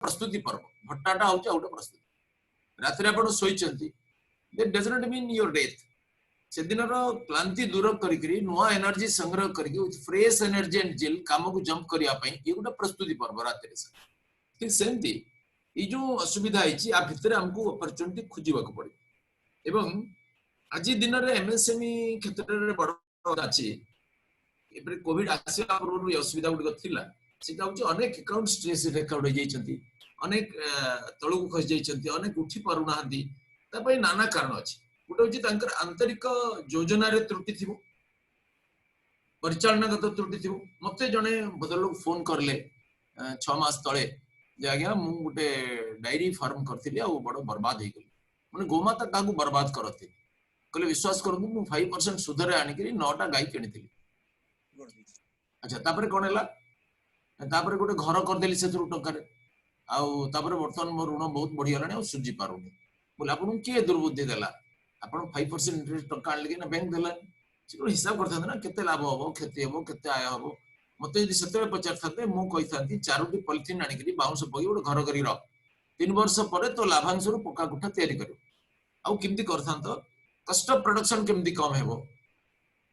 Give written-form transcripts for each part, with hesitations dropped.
प्रस्तुति पर्व भट्टाटा हूँ गोटे प्रस्तुति रात आप शोचंती that does not mean your death से दिन क्लांति दूर करी नुआ एनर्जी संग्रह करके विथ फ्रेश एनर्जी एंड जेल काम को जंप करने ये गोटे प्रस्तुति पर्व रात ठीक सेमती ये जो असुविधा है भितर आमको अपरच्युनिटी खोजा पड़े एवं आज दिन में एमएसएमई क्षेत्र में बड़ अच्छी कोविड आसवा पूर्व असुविधा गुड़िक थिला सेटा हूँ अनेक अकाउंट स्ट्रेस रेकर्ड हो जाइछंती अनेक तळକୁ खस जाइछंती अनेक उठी पारु नाहंती तापई नाना कारण अछि गोटे हूँ तांकर आंतरिक योजना रे त्रुटि थिबो परिचालनागत त्रुटि थिबो मते जने बदल लोग फोन करले 6 मास तळे जे आज्ञा मु गोटे डायरी फार्म करथिली आ बड़ बर्बाद हे गेल माने गोमाता कागु बर्बाद करथि कहले विश्वास करबु मु 5% सुधरे आनी करी 9टा गाय किनिथिली अच्छा तापरे कोन हला तापरे गोटे घर करदेली से टंका बर्तमान मो ऋण बहुत बढ़ी गला सुझी पारूनी बोले आपको किए दुर्बुद्धि देला आप 5% इंटरेस्ट टंका आनले ना बैंक देला हिसाब करते ना केते लाभ हम क्षति हम केते आय हम मत से पचार था मुझे 4टी पॉलिथिन आनिक बाउंस पकड़ गोटे घर कर 3 वर्ष पर तो लाभांश पक्का कोठा तैयारी कर आमती कर कस्ट ऑफ प्रोडक्शन केमती कम हे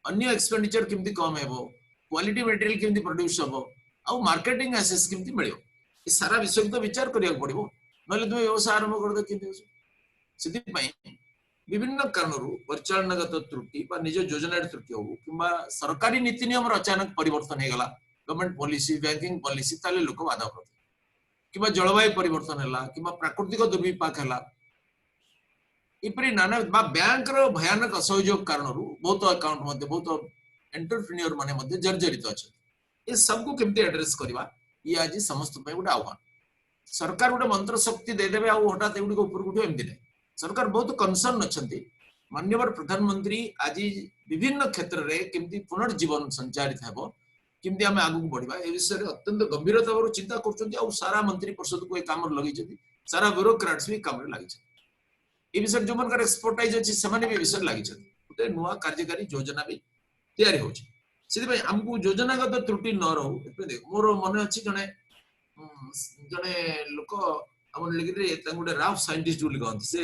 अन्य एक्सपेंडिचर केमती कम हे क्वालिटी मटेरियल केमती प्रोड्यूस हम आउ मार्केटिंग एसेस केमती मिल सारा विषय तो विचार करिया पड़िबो नले तुम व्यवसाय आरंभ कर दे केमती से विभिन्न कारणरू परिचालनागत त्रुटि निज योजना त्रुटि हो कि सरकारी नीति नियम अचानक परिवर्तन हो गला गवर्नमेंट पॉलिसी बैंकिंग पॉलिसी ताले लोक बाधा करते कि जलवायु परिवर्तन है कि प्राकृतिक दुर्विपाक है इपरी नाना बैंक रो भयानक असहयोग कारणरू बहुत अकाउंट बहुत एंटरप्रेन्योर माने जर्जरित अच्छा ये सबको केमती एड्रेस करवा ये आज समस्त गोटे आह्वान सरकार गोटे मंत्र शक्ति देदेवे हठात एगुड़ी ऊपर उठे एमती नहीं सरकार बहुत कंसर्न अच्छा माननीय प्रधानमंत्री आज विभिन्न क्षेत्र में केमती पुनर्जीवन संचारित हो केमती आम आगू बढ़ा ए विषय में अत्यंत गंभीरता चिंता कर सारा मंत्री परिषद को काम लगे सारा ब्यूरोक्राट्स भी काम लगे ये विषय जो मन एक्सपर्टाइज अच्छी से विषय लगे गोटे नुआ कार्यकारी योजना भी तैयारी हो आमको योजनागत त्रुटि न रो मोर मन अच्छी जड़े जड़े लोक आम गोटे राफ साइंटिस्ट बोली कहते से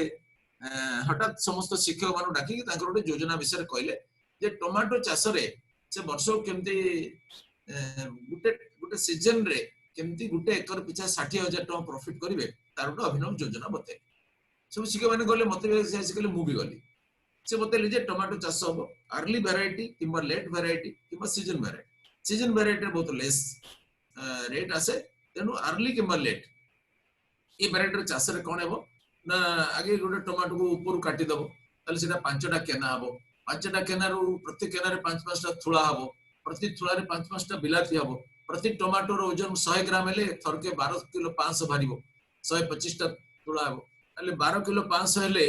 हठात समस्त शिक्षक मान डाक गोटे योजना विषय कहले जे टमाटो चाष से वर्ष केमती गोटे गोटे सीजन रे केमती गोटे एकर पिछा 60,000 टका प्रॉफिट करेंगे तार गोटे अभिनव योजना बते सब शिक्षक मैंने गले मत कहले मुझे गली से बतले टमाटो चाष हम अर्ली वेराइटी कि लेट वेराइटी कि सीजन वेराइटी बहुत लेस रेट आसे तेणु अर्ली कि लेट ये वेराइटी चाष कौन हे ना आगे गोटे टमाटो को ऊपर काटिदेव ताले 5टा केना हम 5टा केनारू प्रति केनारे 5-5टा थुड़ा हम प्रति थुड़ा 5-5टा बिलाती हम प्रति टमाटोर ओजन 100 ग्राम हेले थरके 12 किलो 500 बाहर 125टा थुड़ा हम 12 किलो 500 हेले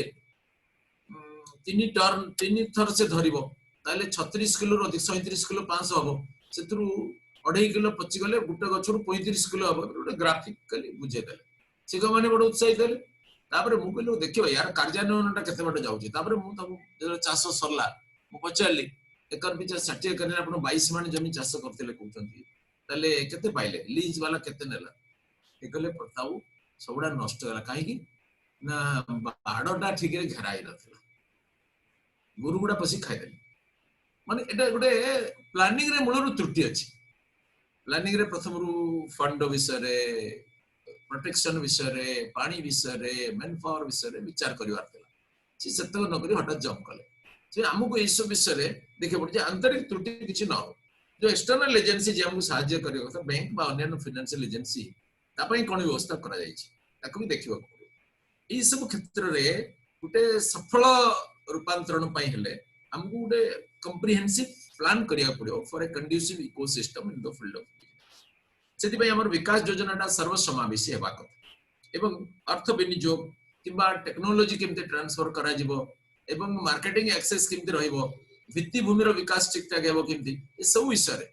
3 थर से धरिबो ताले 36 किलो अधिक 37 किलो 500 हम से 2.5 किलो पचि गले गोटे गछरु 35 किलो हम गोटे ग्राफिकली बुझेदेले शिक्षक मैंने बड़े उत्साहित हेले तापर मु कहली देखियो यार कार्यान्वयनटा केते बाटे जाउची तापर मु तब चाष सरला मु पचारली एकर पिछा 60 एकर आपण 22 मान जमी चाष करथिले कहउचंती ताले केते पाइले लीज वाला केते नेला ए कहले प्रताऊ सबडा नष्ट होला काहे की ना बाडटा ठीक रे घेराई नथिला गुरु गुडा पसी खाइदेली माने एटा गोटे प्लानिंग रे मूलरु त्रुटि अछि प्लानिंग रे प्रथम रु फंड विषय रे प्रोटेक्शन विषय रे पानी विषय रे मैन पावर विषय रे विचार करिवार थिला से सेतक न करी हठात जंप कले से हमको ए सब विषय रे देखे पड़े आंतरिक त्रुटि किछि न हो जो एक्सटर्नल एजेंसी जे हमको सहायता करियो त बैंक बा अन्य फाइनेंशियल एजेंसी ता पई कोन व्यवस्था करा जाय छी ताकू भी देखिबो पड़े ई सब क्षेत्र रे गुटे सफल रूपांतरण पई हेले हमको गुटे कंप्रिहेंसिव प्लान करिया पड़ो for a conducive ecosystem in the field of से आम विकास योजना सर्वसमावेशी हेबा कथा एवं अर्थ विनियोग किंबा टेक्नोलोजी केमते ट्रांसफर करा जिवो एवं मार्केटिंग एक्सेस केमते रहइबो भित्तिभूमिर विकास ठीक ठाक हेबो केमती ए सब विषय रे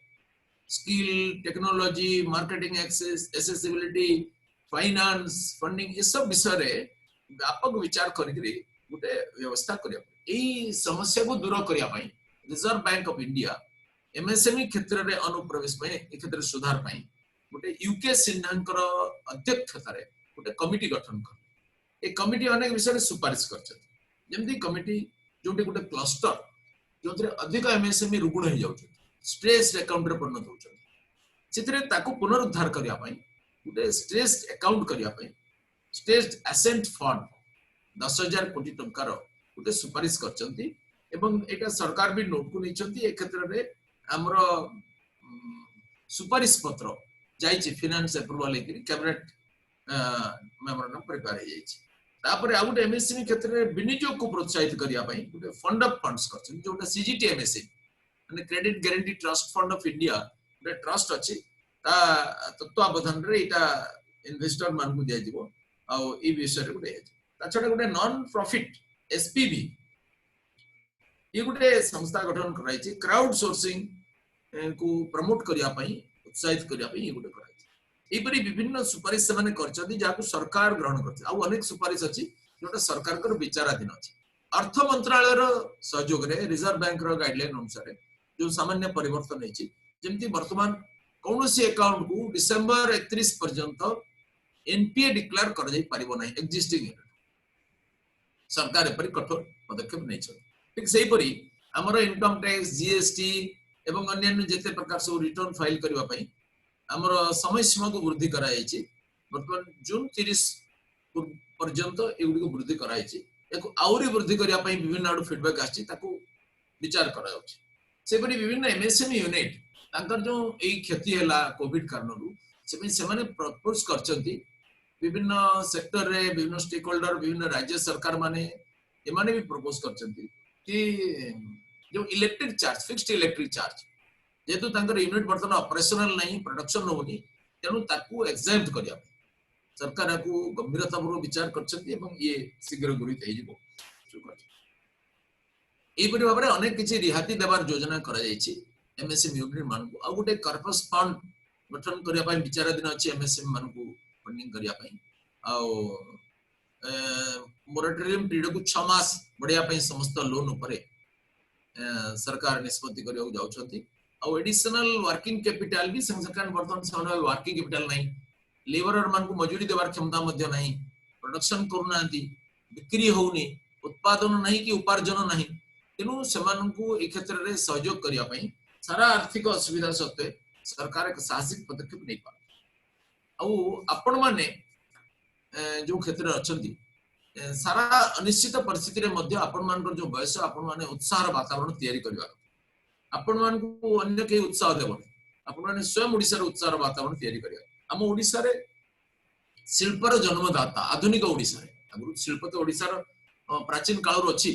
skill technology marketing access accessibility finance funding ये सब विषय रे व्यापक विचार करिकरी गुटे व्यवस्था करिया एई समस्या को दूर करिया पई reserve bank of India MSME क्षेत्र रे अनुप्रवेश पई ए क्षेत्र सुधार पई गोटे यूके सिन्हांकर अध्यक्षतार गोटे कमिटी गठन कर ए कमिटी अनेक विषय सुपारिश कर कमिटी जो गोटे क्लस्टर जो अधिक एमएसएमई रुग्ण हो जाऊँ स्ट्रेस अकाउंट रे परिणत होती पुनरुद्धार करने गोटे स्ट्रेस अकाउंट करने स्ट्रेस एसेट फंड 10,000 कोटी टंकार गोटे सुपारिश कर सरकार भी नोट को नहीं ए क्षेत्र में आमर सुपारिश पत्र जाइए finance approval cabinet memorandum prepare हो जाइए आ गोटे एमएसएमई क्षेत्र में विनियोग को प्रोत्साहित करने गोटे फंड ऑफ फंड्स कर जो सीजीटी एमएसएमई माने credit guarantee trust fund of India गोटे ट्रस्ट अच्छी तत्वावधान रे इटा इन्वेस्टर मान को दिया जीवो आ ई विषय रे गोटे छड़ा गोटे नॉन प्रॉफिट एसपीबी ये गोटे संस्था गठन कराई क्राउड सोर्सिंग को प्रमोट करिया पई उत्साहित करिया पई ये गोटे कराई एपरि विभिन्न सुपारिश से माने करछथि जाकू सरकार ग्रहण करछि आ अनेक सुपारिश अछि जोटा सरकार कर विचाराधीन अछि अर्थ मंत्रालय रो सहयोग रे रिजर्व बैंक रो गाइडलाइन अनुसार जो सामान्य परिवर्तन है जमती वर्तमान कौन सी अकाउंट को डिसेंबर 31 पर्यंत एनपीए डिक्लेयर कर जाई परिबो नहीं एक्जिस्टिंग सरकार एपरि कठोर पदक्षेप नहीं छ ठीक सही परी हमर इनकम टैक्स जीएसटी एवं अन्य जेते प्रकार सब रिटर्न फाइल करबा पई हमर समय सीमा को वृद्धि कराई छी वर्तमान जून 30 पर्यंत एगुडी को वृद्धि कराई छी एको आउरी वृद्धि करिया पई विभिन्न आडू फीडबैक आछि ताको विचार करा जाउछि सेपरि विभिन्न एमएसएमई यूनिट तांकर जो एई क्षति हैला कोविड कारणरू से माने प्रपोज करचंती विभिन्न सेक्टर रे विभिन्न स्टेक होल्डर विभिन्न राज्य सरकार माने ए माने भी प्रपोज करचंती कि जो electric charge fixed electric charge जेतु तांकर यूनिट वर्तमान ऑपरेशनल नहीं प्रोडक्शन होनी तेनु ताकू एग्जाम्प्ट करिया सरकार को गंभीरता पूर्वक विचार करचंती एवं ये शीघ्र गुरित हे जिवो एपरि भाबरे अनेक किछि रिहाती देबार योजना करा जायछि एमएसएमई यूनिट मान को आ गोटे कार्पस फंड गठन करिया पई विचाराधीन अछि एमएसएमई मान को फंडिंग करिया पई आ मोरेटोरियम पीरियड को 6 मास बढ़िया पई समस्त लोन ऊपर सरकार निष्पत्ति करिया जाउछंती आ एडिशनल वर्किंग कैपिटल भी सरकार वर्तमान समय वर्किंग कैपिटल नहीं लेबरर मान को मजूरी देवार क्षमता मध्य नहीं प्रोडक्शन करूनांती बिक्री होउनी उत्पादन नहीं कि उपार्जन नहीं तेनु सेमान को ए क्षेत्र रे सहयोग करिया पई सारा आर्थिक असुविधा सत्वे सरकार एक साहसिक पदक्षेप नहीं पा आपण माने जो क्षेत्र अछंती सारा अनिश्चित परिस्थिति रे मध्य आपण मान जो बयस आपण माने उत्साह वातावरण तैयारी करबा आपण मान को अन्य के उत्साह देबो आपण माने स्वयं ओडिसा रे उत्साह वातावरण तैयारी करिया हम ओडिसा रे शिल्पर जन्मदाता आधुनिक ओडिसा रे अगु शिल्प तो ओडिसा रो प्राचीन काल रो अछि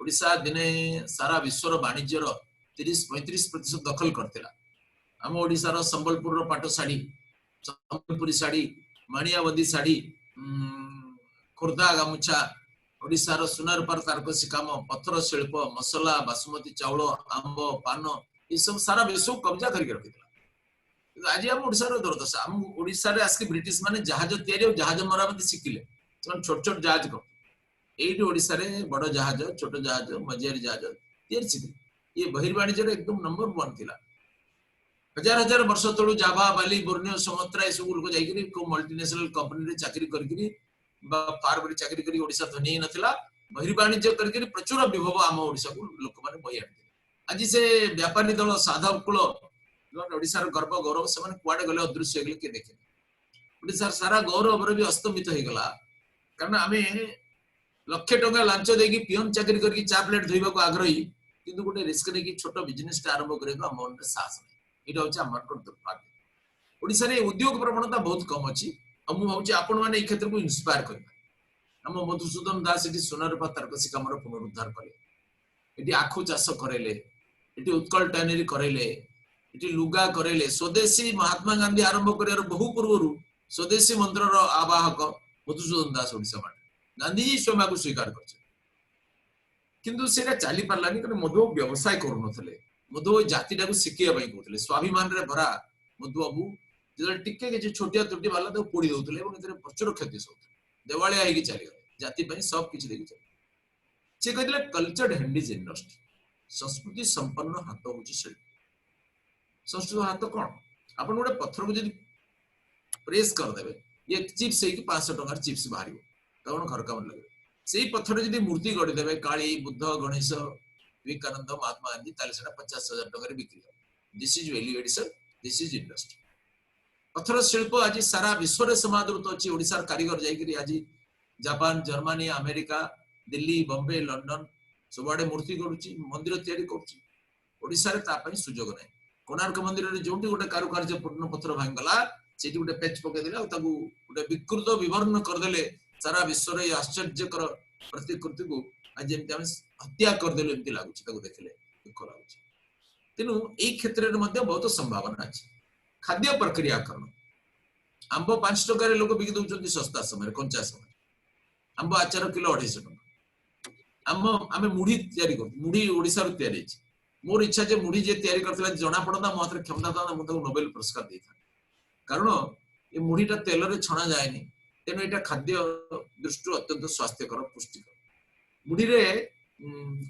ओडिसा दिने सारा विश्व रो वाणिज्य रो 30-35% दखल करतेला हम ओडिसा रो संबलपुर रो पाटो साड़ी संबलपुरी साड़ी माणियावदी साड़ी खुर्दा गामुछा ओडिसा रो सुनारपार तारकसी काम पत्थर शिल्प मसला बासमती चावल आंब पान ये सब सारा विश्व कब्जा करके रखितला आज हम ओडिसा रो दुर्दशा हम ओडिसा रे आस्की ब्रिटिश माने जहाज तयारी जहाज मरामती शिखिले छोट छोट जहाज को एठी ओडिसा रे बड़ जहाज छोट जहाज मझियारी जहाज तयारी शिखिले ये बहिर्वाणिज्य रे एकदम नंबर 1 थिला हजार हजार वर्ष तळु जावा बाली बोर्नियो सुमात्रा ए सब लोग जाई को मल्टीनेशनल कंपनी रे चाकरी करकरी बा फार बड़ी चाकरी करी ओडिसा धनी नथिला बहिर्वाणिज्य करकरी प्रचुर विभव आम ओडिसा को लोक माने बय आते आज से व्यापारी दल साधव कुल ओडिसा रो गर्व गौरव से माने कुआडे गले अदृश्य गेले के देखे ओडिसा सारा गौरव रे भी अस्तमित हो गला कारण हमें लक्ष टका लांच देकी पियन चाकरी करके चा प्लेट धोइबा को आग्रही किंतु गोटे रिस्क ने कि छोटो बिजनेस टा आरंभ करे को मन रे साहस नै इटा होची हमर को दुर्भाग्य ओडिसा रे उद्योग प्रवणता बहुत कम अछि हम भाबुची आपण माने ए क्षेत्र को इंस्पायर करबा हम मधुसूदन दास एटी सोनारपा तारकसी कामर पुनरुद्धार करे एटी आखु चाष करेले एटी उत्कल टैनरी करेले एटी लुगा करेले स्वदेशी महात्मा गांधी आरंभ करियार बहु पूर्वरु स्वदेशी मंत्र रो आवाहक मधुसूदन दास ओडिसा माने गांधी जी स्वयं को स्वीकार करछे किंतु सेटा चाली पारलानी कारण मधु व्यवसाय करू नथले मधु जातिटा को सिकिया पई कहतले स्वाभिमान रे भरा मधु बाबू जे टिके के छोटिया त्रुटि वाला तो पोड़ी दउतले एवं एतरे प्रचुर क्षति सौतले देवालिया हेगी चली गले जाति पई सब किछ देगी चली से कहतले कल्चर्ड हैंडीज इंडस्ट्री संस्कृति संपन्न हाथ होची शिल्प संस्कृति हाथ कोन आपण गोटे पत्थर को जदी प्रेस करदेवे ये चिप्स है कि 500 टंकार चिप्स बाहर कौन घर काम लगे से पत्थर जब मूर्ति गढ़ीदेवे काली बुद्ध गणेश विवेकानंद महात्मा गांधी ताले सेटा 50,000 टंकार बिक्री this is value addition this is industry पत्थर शिल्प आज सारा विश्व समादृत अच्छी ओडिशार कारीगर जाइकरी आज Japan Germany America Delhi Bombay London सबआडे मूर्ति गढ़ुची मंदिर तैयारी करुची ओडिशारे तापई सुजोग नै कोणार्क मंदिर रे जोंटी गोटे कारुकार्य पूर्ण पत्थर भांगला सेठी गोटे पेच पके देले आ ताकू गोटे विकृत विवर्ण कर देले सारा विश्व रे आश्चर्यकर प्रतिकृति को आज जेमति हम हत्या कर देले एमति लागुची ताकू देखले दुख लागुची तेनु एई क्षेत्र रे मध्ये बहुत संभावना अछि खाद्य प्रक्रियाकरण आंब 5 टका रे लोक बिक दउचंती सस्ता समय कंचा समय आंब आचार किलो 250 टका आम मुढ़ी तैयारी कर मुढ़ी ओडिसा रो तैयारी अछि मोर इच्छा जे मुढ़ी जे तैयारी करथला जना पड़ता मो हाथ क्षमता था मो ताको नोबेल पुरस्कार देथा कारण ये मुढ़ीटा तेल रे छणा जायनी तेनो एटा खाद्य दृष्टि अत्यंत स्वास्थ्यकर पुष्टिकर मुढ़ी रे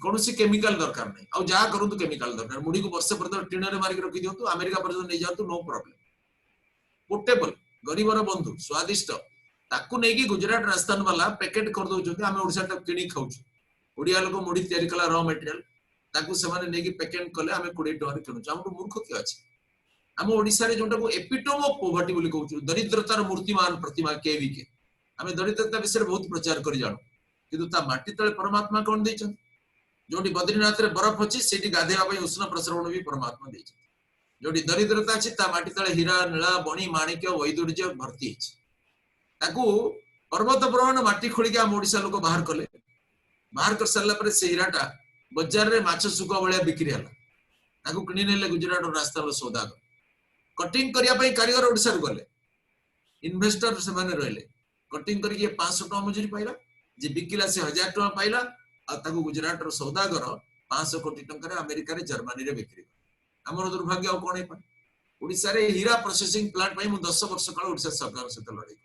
कोनोसी केमिकल दरकार नै आ जा करंतु केमिकल दरकार मुढ़ी को वर्ष पर्यंत टिन रे मारी रखि दियंतु अमेरिका पर्यंत नै जांतु नो प्रॉब्लम पोर्टेबल गरीबर बंधु स्वादिष्ट ताकू नै कि गुजरात राजस्थान वाला पैकेट कर दउछथि हम ओडिसा टा किनी खाउछु ओडिया लोक मुढ़ी तैयारी कला रॉ मटेरियल ताकू सेमाने नै कि पैकेट कले हम 20 टका रे किनुछु हम मूर्ख के अछि हम ओडिसा रे जोंटा को एपिटोम ऑफ पॉवर्टी बोली कहउछु दरिद्रतार मूर्तिमान प्रतिमा केविके हम दरिद्रता विषय बहुत प्रचार करि जानु किंतु ता माटी तळे परमात्मा कोन दैछन जोंटी बद्रीनाथ रे बरफ अछि सेठी गाधेवा पई उष्ण प्रसरण भी परमात्मा दैछन जोंटी दरिद्रता अछि ता माटी तळे हीरा नीला बणी माणिक्य वैदुर्य भर्ती अछि ताकू पर्वत प्रमाण माटी खोली के हम ओडिसा लोक बाहर कर सरला पर से हीराटा बाजार रे माछ सुका बळिया बिक्री हला ताकू किनि नेले गुजरात और राजस्थान सौदागर कटिंग करिया पई कारीगर ओडिसा रे गले इन्वेस्टर से माने रहले कटिंग करी के 500 टका मजूरी पाइला जे बिकिला से 1000 टका पाइला आ ताकू गुजरात रो सौदागर 500 कोटी टका रे अमेरिका रे जर्मनी रे बिक्री हमर दुर्भाग्य आ कोन है ओडिसा रे हीरा प्रोसेसिंग प्लांट पई मु 10 वर्ष काल ओडिसा सरकार से लड़ाई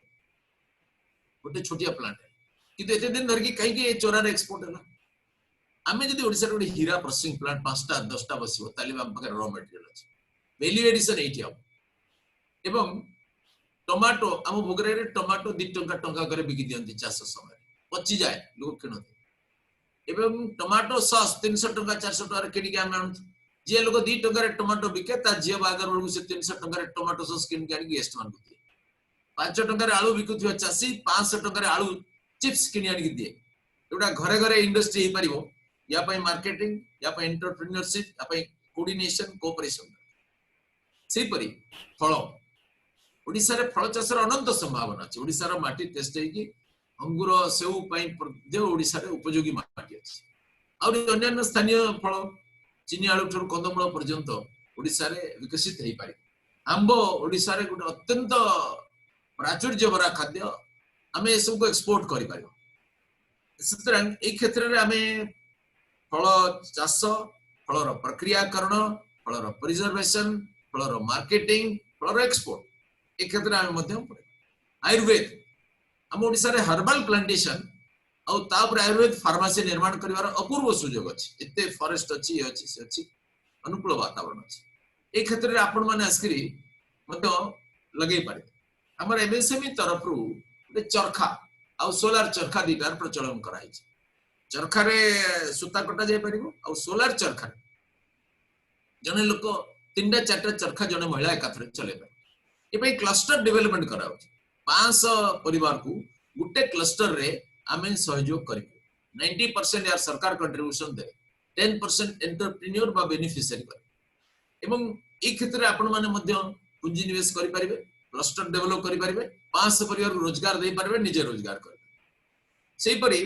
गोटे छोटिया प्लांट है किंतु एते दिन धरकी कहीं के चोरा रे एक्सपोर्ट हला आमे जदी ओडिसा रे हीरा प्रोसेसिंग प्लांट 5टा 10टा बसिबो तालिम हम पकर रॉ मटेरियल अछि वैल्यू एडिशन एठी अब एवं टमाटो हम भोगरे रे टमाटो 2 टका करे बिकि दियंती चाष समय पची जाए लोग किनते एवं टमाटो सॉस 300 टका 400 टका रे किनि के हम आनत जे लोग 2 टका रे टमाटो बिके ता जे बागर बेलू से 300 टका रे टमाटो सॉस किन के आनी गेस्ट मान दिए 5 टका रे आलू बिकुथियो चासी 500 टका रे आलू चिप्स किनि आनी दिए एटा घरे घरे इंडस्ट्री हे परिबो या पई मार्केटिंग या पई एंटरप्रेन्योरशिप या पई कोऑर्डिनेशन कोऑपरेशन सेही परी फल ओडिसा रे फल चाष रे अनंत संभावना अछि ओडिसा रो माटी टेस्ट है कि अंगूर सेउ पई जे ओडिसा रे उपयोगी माटी अछि और अन्य स्थानीय फल चीनी आलू ठर कंदमूल पर्यंत ओडिसा रे विकसित हेई पारे आंबो ओडिसा रे गुटे अत्यंत प्राचुर्य भरा खाद्य आमे सब को एक्सपोर्ट करि पारिबो सुतरां ए क्षेत्र रे आमे फल चाष फल रो प्रक्रियाकरण फल रो प्रिजर्वेशन फल रो मार्केटिंग फल रो एक्सपोर्ट ए क्षेत्र आमे मध्यम पड़े आयुर्वेद हम ओडिसा रे हर्बल प्लांटेशन आ तापर आयुर्वेद फार्मेसी निर्माण करिवार अपूर्व सुयोग अछि एते फॉरेस्ट अछि से अछि अनुकूल वातावरण अछि ए क्षेत्र रे आपण माने आस्करी मध्य लगै पारे हमर एमएसएमई तरफ रु चरखा आ सोलार चरखा दीटार प्रचलन कराई चरखा रे सूता कटा जाय परिबो आ सोलार चरखा जने लोक 3-4टा चरखा जने महिला एकाथरे चले पारे ए पई क्लस्टर डेवलपमेंट कराउ 500 परिवार को गुटे क्लस्टर रे आमे सहयोग करिबो 90% यार सरकार कंट्रीब्यूशन दे 10% एंटरप्रेन्योर बा बेनिफिशियरी करे एवं ए क्षेत्र रे आपण माने मध्य पूंजी निवेश करि परिबे क्लस्टर डेवलप करि परिबे 500 परिवार रोजगार दे परिबे निजे रोजगार करे सेही परी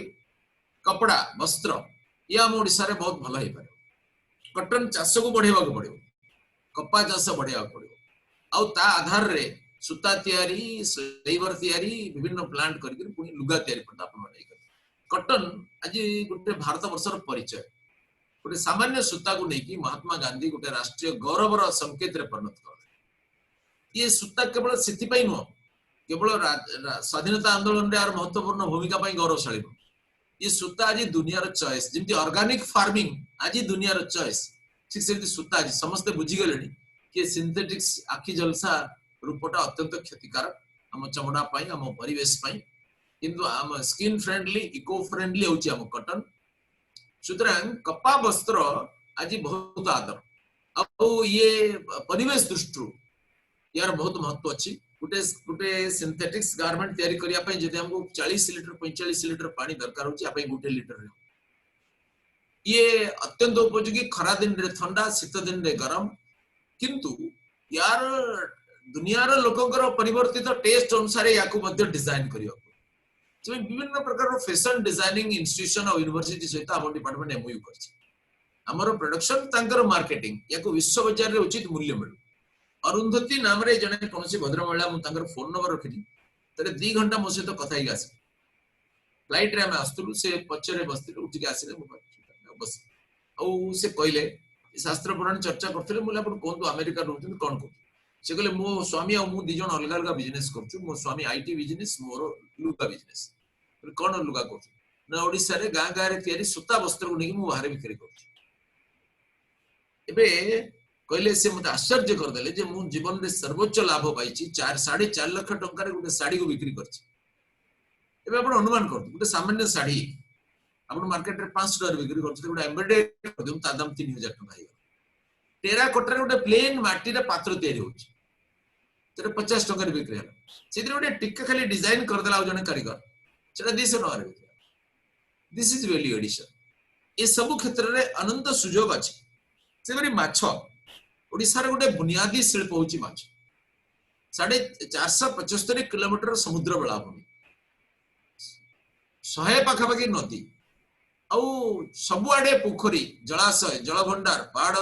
कपड़ा वस्त्र या हम ओडिसा रे बहुत भलो हे पारे कॉटन चाष को बढ़ेबा को पड़िबो कपा चाष बढ़ेबा को पड़िबो आ ता आधार रे सूता तैयारी स्लीवर तैयारी विभिन्न प्लांट करके पुनी लुगा तैयारी करता अपन नै कर कॉटन आज गुटे भारत वर्षर परिचय गुटे सामान्य सूता को नै कि महात्मा गांधी गुटे राष्ट्रीय गौरवर संकेत रे परिणत कर ये सूता केवल सिथि पई न केवल स्वाधीनता आंदोलन रे आर महत्वपूर्ण भूमिका पई गौरवशाली ये सूता आज दुनिया रो चॉइस जेंति ऑर्गेनिक फार्मिंग आज दुनिया रो चॉइस ठीक सेंति सूता आज समस्त बुझी गेलेनी कि सिंथेटिक्स आखि जलसा रूपटा अत्यंत क्षतिकारक हम चमड़ा पाई हम परिवेश पाई किंतु हम स्किन फ्रेंडली इको फ्रेंडली होची हम कॉटन सुतरां कपा वस्त्र आज बहुत आदर अब ये परिवेश दृष्टि यार बहुत महत्व अच्छी गोटे गोटे सिंथेटिक्स गारमेंट तैयारी करिया पई जदि हमको 40 लीटर 45 लीटर पानी दरकार होची आपे गोटे लीटर रे ये अत्यंत उपयोगी खरा दिन रे ठंडा शीत दिन रे गरम किंतु यार दुनियार लोकंकर परिवर्तित टेस्ट अनुसार याकू मध्य डिजाइन करियो विभिन्न प्रकार फैशन डिजाइनिंग इंस्टीट्यूशन और यूनिवर्सिटी सहित हम डिपार्टमेंट एमओयू करछि हमरो प्रोडक्शन तांकर मार्केटिंग याकू विश्व बाजार रे उचित मूल्य मिलु अरुंधति नाम रे जने कोनसी भद्र महिला मु तांकर फोन नंबर रखिली तरे 2 घंटा मो सहित कथा ही आसी फ्लाइट रे हम आस्तुलु से पछरे बस्तिलु उठी के आसीले मो बस औ से कहले शास्त्र पुराण चर्चा करथिले मुला अपन कोन अमेरिका रहउछन कोन को से कहले मो स्वामी और मु दि जण अलग अलग बिजनेस करछु मो स्वामी आईटी बिजनेस मोर लुगा बिजनेस कोन लुगा करछु ना ओडिसा रे गां गां रे तयारी सूता वस्त्र को नेकी मु बाहर बिक्री करछु एबे कहले से मते आश्चर्य कर देले जे मु जीवन रे सर्वोच्च लाभ पाइछि 4.5 लाख टंका रे गुटे साड़ी को बिक्री करछि एबे आपण अनुमान करथु गुटे सामान्य साड़ी आपण मार्केट रे 500 डॉलर बिक्री करछि गुटे एम्ब्रॉयडरी कर देउ ता दाम 3000 टंका हे टेरा कोटर गुटे प्लेन माटी रे पात्र तयारी होछि तेरे 50 टंका रे बिक्री हला सेतिर गुटे टिक्का खाली डिजाइन कर देला जने कारीगर सेटा 200 टंका रे बिक्री दिस इज वैल्यू एडिशन ए सब क्षेत्र रे अनंत सुयोग अछि सेबरी माछ ओडिसा रे गुटे बुनियादी शिल्प होछि माछ 475 किलोमीटर समुद्र बेलाभूमि 100 पाखापाखि नदी आउ सब आडे पोखरी जलाशय जल भंडार पहाड़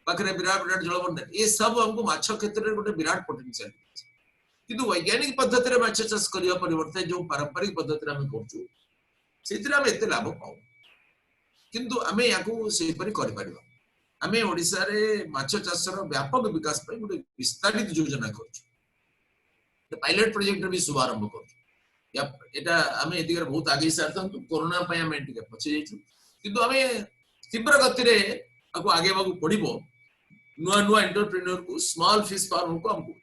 पाखरे विराट विराट जल भंडार ये सब हमको माछ क्षेत्र रे गुटे विराट पोटेंशियल किंतु वैज्ञानिक पद्धति रे माछ चाष करिया परिवर्ते जो पारंपरिक पद्धति रे हम करछु सेतिर हम एते लाभ पाऊ किंतु हमें याकू से परि करि परिबा हमें ओडिसा रे माछ चाषर व्यापक विकास पई गुटे विस्तारित योजना करछु पायलट प्रोजेक्ट रे भी शुभारंभ करछु या एटा हमें एदिगर बहुत आगे सारतंतु कोरोना पय हम एटिके पछे जाइछु किंतु हमें तीव्र गति रे आको आगे बागु पड़िबो नुआ नुआ एंटरप्रेन्योर को स्मॉल फिश फार्म को हमको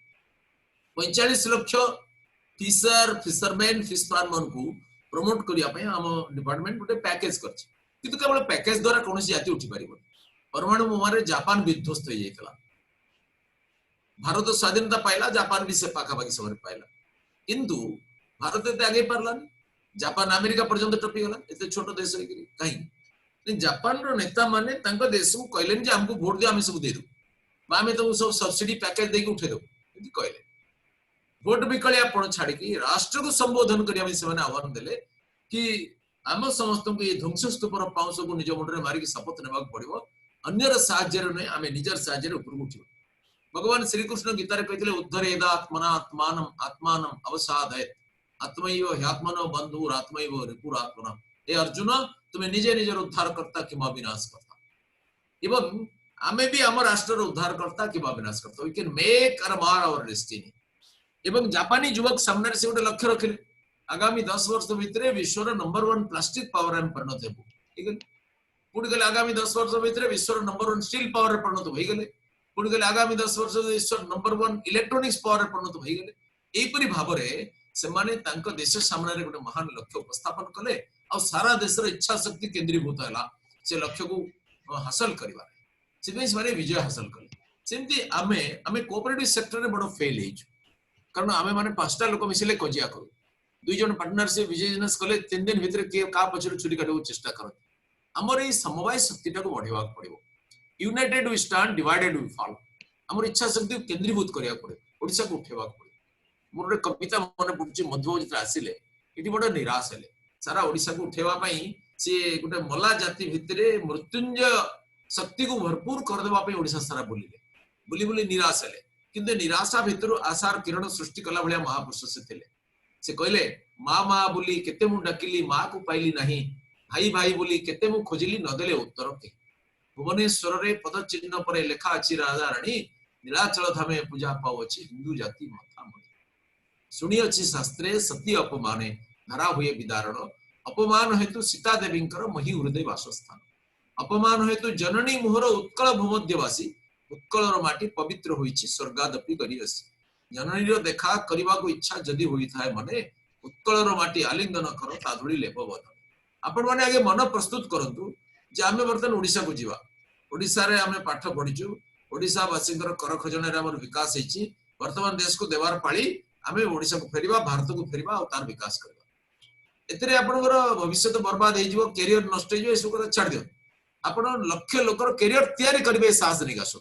45 लाख फिशरमैन फिश फार्मर को प्रमोट करिया पय हम डिपार्टमेंट गुटे पैकेज करछि किंतु केवल पैकेज द्वारा कोनोसी जाति उठी परिबो परमाणु बोमारे जापान विध्वस्त हो जाइतला भारत स्वाधीनता पाइला जापान भी से पाखापाखि सब पाइला किंतु भारत एते आगे पारलानी जापान अमेरिका पर्यंत टपी गला एते छोट देश है कि कहीं जापान रो नेता माने तांको देश को कहलेन जे हमको वोट दियो हमें सब दे दो बा हमें तो सब सब्सिडी पैकेज दे के उठे दो एति कहले वोट बिकले आपण छाडी कि राष्ट्र को संबोधन करिया में सेमाने आह्वान देले कि हम समस्त को ये ध्वंस स्तूपर पाउस को निज मुंडरे मारी के शपथ नेबाक पड़िबो अन्यर साहाय्य नै आमे निजर साहाय्य ऊपर उठिबो भगवान श्री कृष्ण गीता रे कहथिले उद्धरेदा आत्मना आत्मानम आत्मानम अवसादयत आत्मैव ह्यात्मनो बंधुर आत्मैव रिपुरात्मना हे अर्जुन तुम्हें निजे निजर उद्धार करता किबा विनाश करता एवं आमे भी हम राष्ट्र रो उद्धार करता किबा विनाश करता वी कैन मेक और मार आवर डेस्टिनी एवं जापानी युवक सामने से गोटे लक्ष्य रखिले आगामी 10 वर्ष भितर विश्व नंबर 1 प्लास्टिक पावर हम परिणत हेबु ठीक है पुणी गले आगामी 10 वर्ष भितर विश्व नंबर 1 स्टील पावर परिणत होई गले पुणी गले आगामी 10 वर्ष विश्व नंबर 1 इलेक्ट्रॉनिक्स पावर परिणत होई गले एपरि भाबरे सेमाने तांको देश सामने रे गोटे महान लक्ष्य उपस्थापन कले आ सारा देश रे इच्छा शक्ति केंद्रीभूत हला से लक्ष्य को हासिल करबा से माने विजय हासिल कले सेमती आमे कोऑपरेटिव सेक्टर रे बडो फेल हेजु कारण आमे माने पांचटा लोक मिसिले कजिया करू दुई जन पार्टनरशिप बिजनेस कले 3 दिन भीतर के का पछर छुरी काटो चेष्टा करत हमर ए समवाय शक्तिटा को बढ़ेवा पड़िबो united we stand divided we fall हमर इच्छा शक्ति केंद्रीभूत करिया पड़े ओडिसा को उठेवा पड़े मोर कविता मन पुछि मध्वजित आसिले इति बड निराश हेले सारा ओडिसा को उठेवा पई से गुटे मला जाति भितरे मृत्युंजय शक्ति को भरपूर कर देबा पई ओडिसा सारा बोलिले बुली बुली निराश हेले किंतु निराशा भितर आशार किरण सृष्टि कला भलिया महापुरुष से थिले से कहले माँ माँ बोली केते मु डाकिली माँ को पाइली नहीं भाई भाई बोली केते मु खोजिली नदेले उत्तर के भुवनेश्वर रे पद चिन्ह परे लेखा अछि राजा रानी नीलाचल धामे पूजा पाउ अछि हिंदू जाति माथा मणि सुनी अछि शास्त्रे सती अपमाने धारा हुए विदारण अपमान हेतु सीता देवींकर मही हृदय वासस्थान अपमान हेतु जननी मोहर उत्कल भूमध्यवासी उत्कलर माटी पवित्र होईछि स्वर्गादपि गरियसी जननी रो देखा करबा को इच्छा जदी होई थाए मने उत्कल रो माटी आलिंगन कर ताधुली लेप बद आपण माने आगे मन प्रस्तुत करंतु जे आमे वर्तन ओडिसा को जीवा ओडिसा रे आमे पाठ पढिचु ओडिसा वासिंकर कर खजने रे हमर विकास हेची वर्तमान देश को देवार पाली आमे ओडिसा को फेरिबा भारत को फेरिबा और तार विकास करबा एतरे आपनकर भविष्य बर्बाद हे जीवो कैरियर नष्ट हे जीवो एसु को छाड़ दियो आपण लक्ष्य लोकर कैरियर तयारी करबे साहस निकास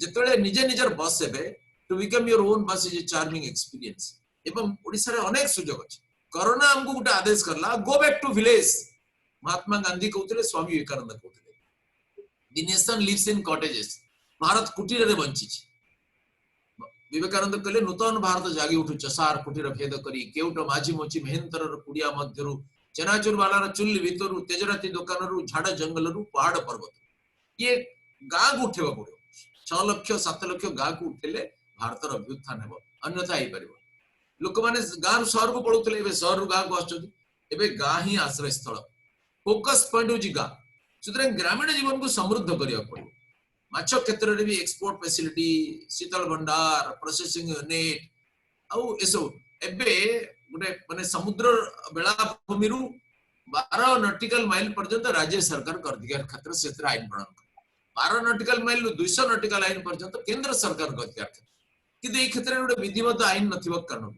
जेतले निजे निजर बस हेबे टू बिकम योर ओन बस इज ए चार्मिंग एक्सपीरियंस एवं ओडिसा रे अनेक सुजोग अछि कोरोना हमको गुटे आदेश करला go back to village Mahatma Gandhi कहउतले स्वामी विवेकानंद कहउतले the nation lives in cottages Bharat कुटीर रे बंची छी विवेकानंद कहले नूतन भारत जागी उठु चसार कुटीर भेद करी केउट माझी मोची मेहनतर कुडिया मध्यरु चनाचुर वालार चुल्ली भितरु तेजराती दुकानरु झाड़ जंगलरु पहाड़ पर्वत ये गाँ को उठेबा पड़ो 6 लाख 7 लाख गाँ को उठेले भारतर अभ्युत्थान हेबो अन्यथा ही परिबो लोक माने गाँ रु शहर को पळुतले एबे शहर रु गाँ को आछथि एबे गाँ ही आश्रय स्थल फोकस पॉइंट होची गाँ सुतरे ग्रामीण जीवन को समृद्ध करिया पड़ो माछ क्षेत्र रे भी एक्सपोर्ट फैसिलिटी शीतल भंडार प्रोसेसिंग यूनिट आउ एसो एबे गोटे माने समुद्र बेलाभूमि 12 नॉटिकल माइल पर्यंत राज्य सरकार कर अधिकार क्षेत्र से आईन प्रणयन कर 12 नॉटिकल माइल 200 नॉटिकल आईन पर्यंत केंद्र सरकार कर अधिकार किंतु ए क्षेत्र गोटे विधिवत आईन नथिबा कारण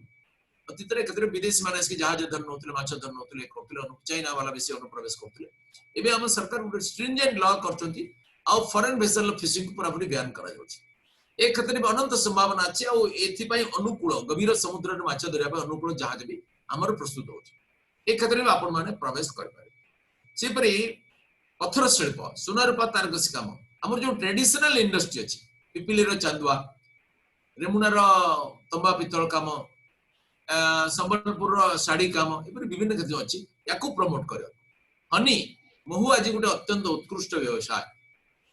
अतीत रे क्षेत्र विदेशी माने इसकी जहाज धर नउतले माछ धर नउतले कोकिल चाइना वाला बेसी अनुप्रवेश करतले एबे हम सरकार गोटे स्ट्रिंजेंट लॉ करचंती आ फॉरेन वेसल फिशिंग पूरा पूरी बैन करा जाउची एक क्षेत्र में अनंत संभावना अच्छी और अनुकूल गभीर समुद्र में माछ धरने अनुकूल जहाज भी आमर प्रस्तुत हो क्षेत्र में आपण मैंने प्रवेश करें पत्थर शिल्प सुना रूपा तारकसी काम आम जो ट्रेडिशनल इंडस्ट्री अच्छी पिपिली चांदुआ रेमुणार तंबा पितल काम संबलपुर शाढ़ी काम विभिन्न क्षेत्र अच्छी या प्रमोट कर हनी महू आज गोटे अत्यंत उत्कृष्ट व्यवसाय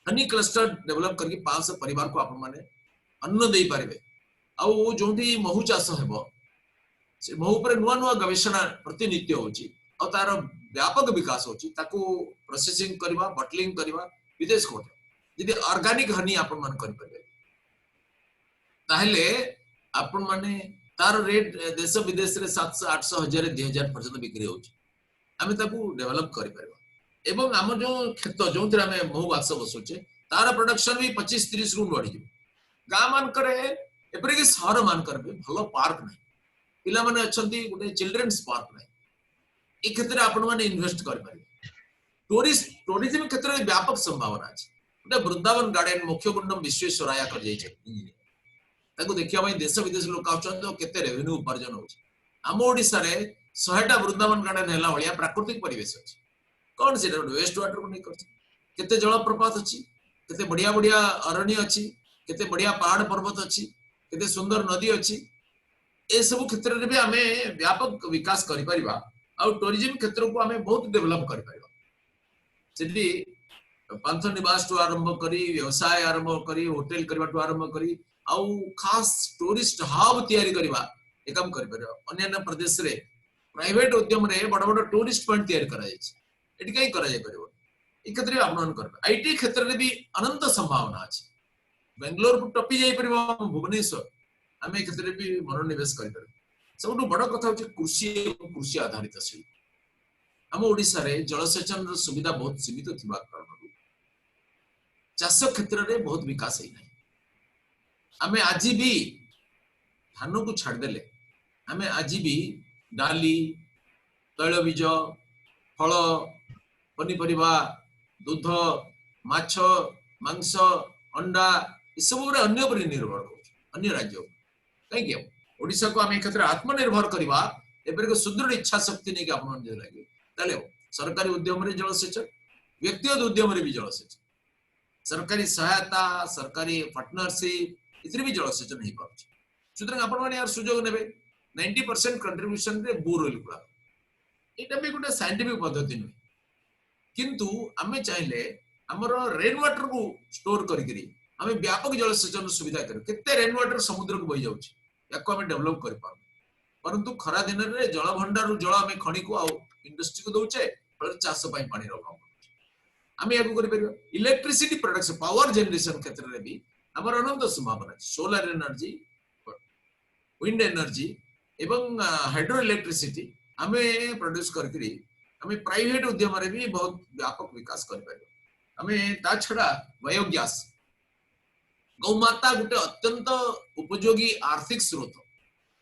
हनी क्लस्टर डेवलप करके 500 परिवार को आपण माने अन्न दे पारे आउ जो महू चाष हेबो से महू पर नुआ नुआ गवेषणा प्रतिनित्य होची और तार व्यापक विकास होची ताको प्रोसेसिंग करबा बटलिंग करबा विदेश को यदि ऑर्गेनिक हनी आपण मान कर पारे ताहले आपण माने तार रेट देश विदेश रे 700 800 1000 2000 पर्यंत बिक्री होची आमे ताको डेवलप करि परबा एवं आम जो खेत जो आम महू बाक्स बसुचे तार प्रोडक्शन भी 25-30 गुण बढ़ी गाँ मानकर एपरिक सहर मानकर भी भल पार्क ना पिला माने अछंती गोटे चिल्ड्रेन्स पार्क ना ए क्षेत्र में आपण माने इन्वेस्ट कर पारे टूरिज्म क्षेत्र में व्यापक संभावना अछि गोटे वृंदावन गार्डन मुख्यकुंडम विश्वेश्वराया कर जाय छै ताको देखिया भाई देश विदेश लोक आछन केते रेवेन्यू उपार्जन होछि आम ओडिसा रे 100टा वृंदावन गार्डन हैला भलिया प्राकृतिक परिवेश अछि कौन से वेस्ट वाटर को नहीं करते जलप्रपात अच्छी केते बढ़िया बढ़िया अरण्य अच्छी केते बढ़िया पहाड़ पर्वत अच्छी केते सुंदर नदी अच्छी ए सब क्षेत्र रे भी आमे व्यापक विकास करि परिबा आ टूरिज्म क्षेत्र को आमे बहुत डेवलप करि परिबा सेठी पंथ निवास टू आरंभ करी व्यवसाय आरंभ करी होटल करबा टू आरंभ करी आ खास टूरिस्ट हब तैयारी करबा ए काम करि परिबा अन्य प्रदेश रे प्राइवेट उद्यम रे बड़ बड़ टूरिस्ट पॉइंट तैयारी करा जाय छै एटी कहीं करा जाय परिबो ए क्षेत्र में आपण करबा आईटी क्षेत्र रे भी अनंत संभावना अछि बेंगलोर को टपी जाय परिबो भुवनेश्वर आमे ए क्षेत्र रे भी मनोनिवेश करि परबो सबटु बड़ कथा होछि कृषि आधारित शिल्प हम ओडिसा रे जलसेचन रो सुविधा बहुत सीमित थिबा कारण चाष क्षेत्र रे बहुत विकास है नहीं आमे आज भी धान को छाड़ देले आमे आज भी डाली तैलबीज फल पनीपरिबा दूध माछ मांस अंडा सब अन्य पर निर्भर हो अन्य राज्य कहीं ओडिशा को आम क्षेत्र आत्मनिर्भर करवा एपरिक सुदृढ़ इच्छा शक्ति नहीं आप लगे ताले सरकारी उद्यम रे जलसेचन व्यक्तिगत उद्यम रे भी जलसेचन सरकारी सहायता सरकारी पार्टनरशिप इतने भी जलसेचन नहीं पाउछ सुतरां आपण माने यार सुजोग नेबे 90% कंट्रीब्यूशन रे बोरवेल गुला एटा भी गोटे साइंटिफिक पद्धति नुहे किंतु आमे चाहिले हमर रेन वाटर को स्टोर करिकरी आमे व्यापक जलसेचन सुविधा कर केते रेन वाटर समुद्र को बही जाउछ याको आमे डेवलप कर पाउ परंतु खरा दिन रे जल भंडार जल आमे खणी को आ इंडस्ट्री को दउचे पर चाष पई पानी रखा आमे याको करि परिबा इलेक्ट्रिसिटी प्रोडक्शन पावर जनरेशन क्षेत्र रे भी हमर अनंत संभावना सोलर एनर्जी विंड एनर्जी एवं हाइड्रो इलेक्ट्रिसिटी आमे प्रोड्यूस करकरी आमे प्राइवेट उद्यम रे भी बहुत व्यापक विकास कर पारे। आमे ता छडा बायोगैस गौमाता गोटे अत्यंत उपयोगी आर्थिक स्रोत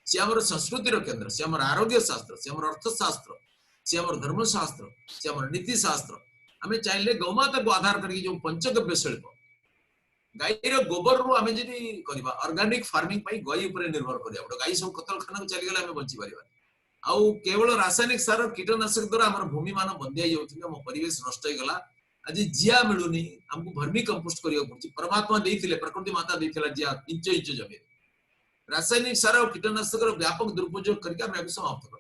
सी आम संस्कृतिर केन्द्र सी आम आरोग्य शास्त्र सी आम अर्थशास्त्र सी आम धर्मशास्त्र सी आम नीति शास्त्र आम चाहिए गौमाता को आधार करके जो पंचगव्य शिल्प गाईर गोबर रु आम जी करवा ऑर्गेनिक फार्मिंग गई उपर निर्भर करिया पड़ो। गाई सब कतलखाना को चली गले आम बंची पारिबा आउ केवल रासायनिक सार कीटनाशक द्वारा आम भूमि मान बंदिया जाउथिले आम परिवेश नष्ट हो गला। आज जिया मिलुनी हमको भर्मी कंपोस्ट करिया पड़छि। परमात्मा देइथिले प्रकृति माता देइथिला जिया इंच इंच जमीन रासायनिक सार और कीटनाशक व्यापक दुरुपयोग करके आम समाप्त कर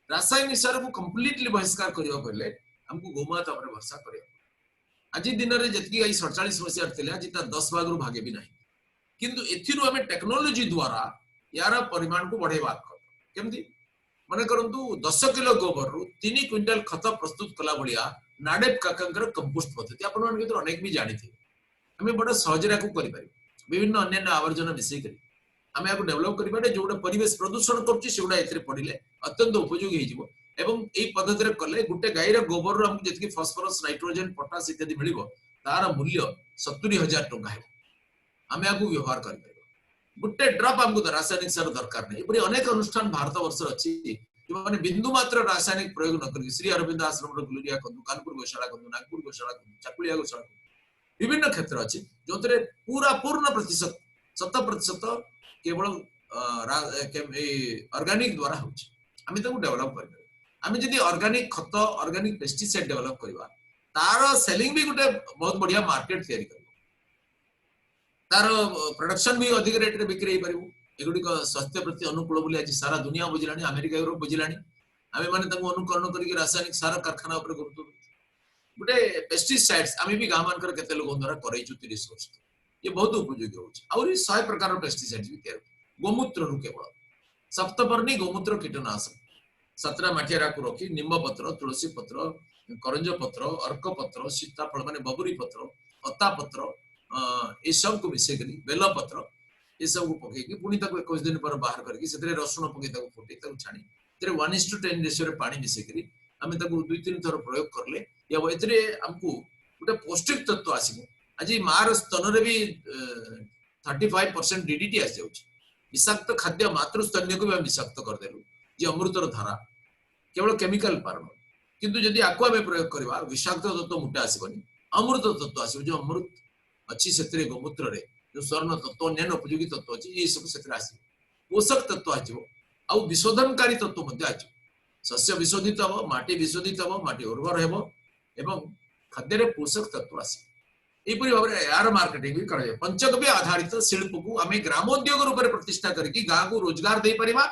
रासायनिक सार को कंप्लीटली बहिष्कार करिया पड़ले हमको गोमाता पर भरोसा करिया। आज दिन में जी गाई 47 मसीह थे आज 10 भाग रू भागे भी ना किंतु एथिरु हमें टेक्नोलॉजी द्वारा यार परिमाण को बढ़ेवा केमती मन करंतु 10 किलो गोबर रु 3 क्विंटल खत प्रस्तुत कला भलिया नाडेप काकांकर कंपोस्ट पद्धति आपण मन भीतर अनेक भी जानि थे हमें बड़ सहजरा को करि पारि विभिन्न अन्य आवर्जन मिसई करी आमे याको डेवलप करि पारे जोडा परिवेश प्रदूषण करछि सेगुडा एथिरे पडिले अत्यंत उपयोगी हेजिवो एवं ए पद्धति रे कले गुटे गाईर गोबर रु हम जति फास्फोरस नाइट्रोजन पोटास इत्यादि मिलिबो तार मूल्य 70,000 टका है। आमे याको व्यवहार करि पारे गुटे ड्रॉप हमको रासायनिक सार दरकार नहीं। एपरि अनेक अनुष्ठान भारत वर्ष अछि जो माने बिंदु मात्र रासायनिक प्रयोग न करी श्री अरविंद आश्रम रो गुलरिया कंदु कानपुर गौशाला कंदु नागपुर गौशाला कंदु चाकुलिया गौशाला विभिन्न क्षेत्र अछि जोतरे पूरा पूर्ण प्रतिशत 100% केवल ऑर्गेनिक द्वारा होछि। आमे ताको डेवलप करि आमे जदि ऑर्गेनिक खत ऑर्गेनिक पेस्टिसाइड डेवलप करबा तार सेलिंग भी गुटे बहुत बढ़िया मार्केट तैयारी कर तार प्रोडक्शन भी अधिक रेट रे बिक्री हो पारिबो एगुडी को स्वास्थ्य प्रति अनुकूल बोली आज सारा दुनिया बुझिलानी अमेरिका यूरोप बुझिलानी आमे माने ताको अनुकरण करके रासायनिक सार कारखाना ऊपर गुरुत्व गुटे पेस्टिसाइड्स आमे भी गाम मानकर केते लोग द्वारा करैछु 30 वर्ष ये बहुत उपयोगी होछि और 100 प्रकार पेस्टिसाइड्स भी तैयार गोमूत्र रु केवल सप्तपर्णी गोमूत्र कीटनाशक 17 माठियारा को रखी निम्ब पत्र तुलसी पत्र करंज पत्र अर्क पत्र सीताफल माने बबुरी पत्र अता पत्र ये सब को मिसे करी बेल पत्र ये सब को पके पुणी 21 दिन पर बाहर करके से रसुण पके फुटे छाणी 1:10 रेशियो रे पानी मिसे करी आमे 2-3 थर प्रयोग करले या एतरे हमको गोटे पौष्टिक तत्व आसीबो। आज मार स्तन रे भी 35% डीडीटी आसी जाउछि विषाक्त खाद्य मातृस्तन्य को भी विषाक्त कर देलु जे अमृतर धारा केवल केमिकल पारण किंतु जदि आको आमे प्रयोग करबा विषाक्त तत्व मुटा आसीबनी अमृत तत्व आसीबो जो अमृत अच्छी से गोमूत्र रे जो स्वर्ण तत्व अन्य उपयोगी तत्व अच्छी ये सब से पोषक तत्व आजो आउ विशोधनकारी तत्व मध्य आजो शस्य विशोधित हम माटी विशोधित हम माटी उर्वर हेबो एवं खाद्य रे पोषक तत्व आसी एपरि भाव यार मार्केटिंग भी कर पंचगव्य आधारित शिल्प को आमे ग्रामोद्योग रूप में प्रतिष्ठा करके गाँ को रोजगार दे परिबा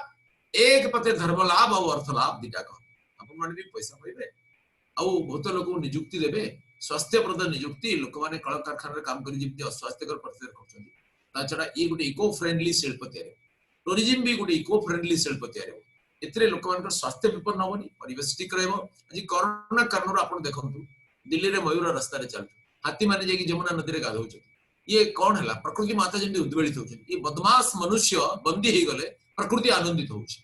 एक पते धर्म लाभ और अर्थ लाभ दिटा कह अपन माने भी पैसा पाइबे आउ बहुत लोक नियुक्ति देबे स्वास्थ्यप्रद नियुक्ति लोक माने कल कारखाना काम करी जेमति अस्वास्थ्यकर प्रतिष्ठा करछन्ती ता छडा ए गुटे इको फ्रेंडली शिल्प तयार टूरिज्म भी गुटे इको फ्रेंडली शिल्प तयार एतरे लोक मानकर स्वास्थ्य विपन्न होबनी परिवेश ठीक रहबो। आज कोरोना कारणर आपण देखंतु दिल्ली रे मयूर रास्ता रे चल हाथी माने जेकी जमुना नदी रे गाधौछ ये कौन हला प्रकृति माता जेमति उद्वेलित होछ ये बदमाश मनुष्य बंदी हे गले प्रकृति आनंदित होछ।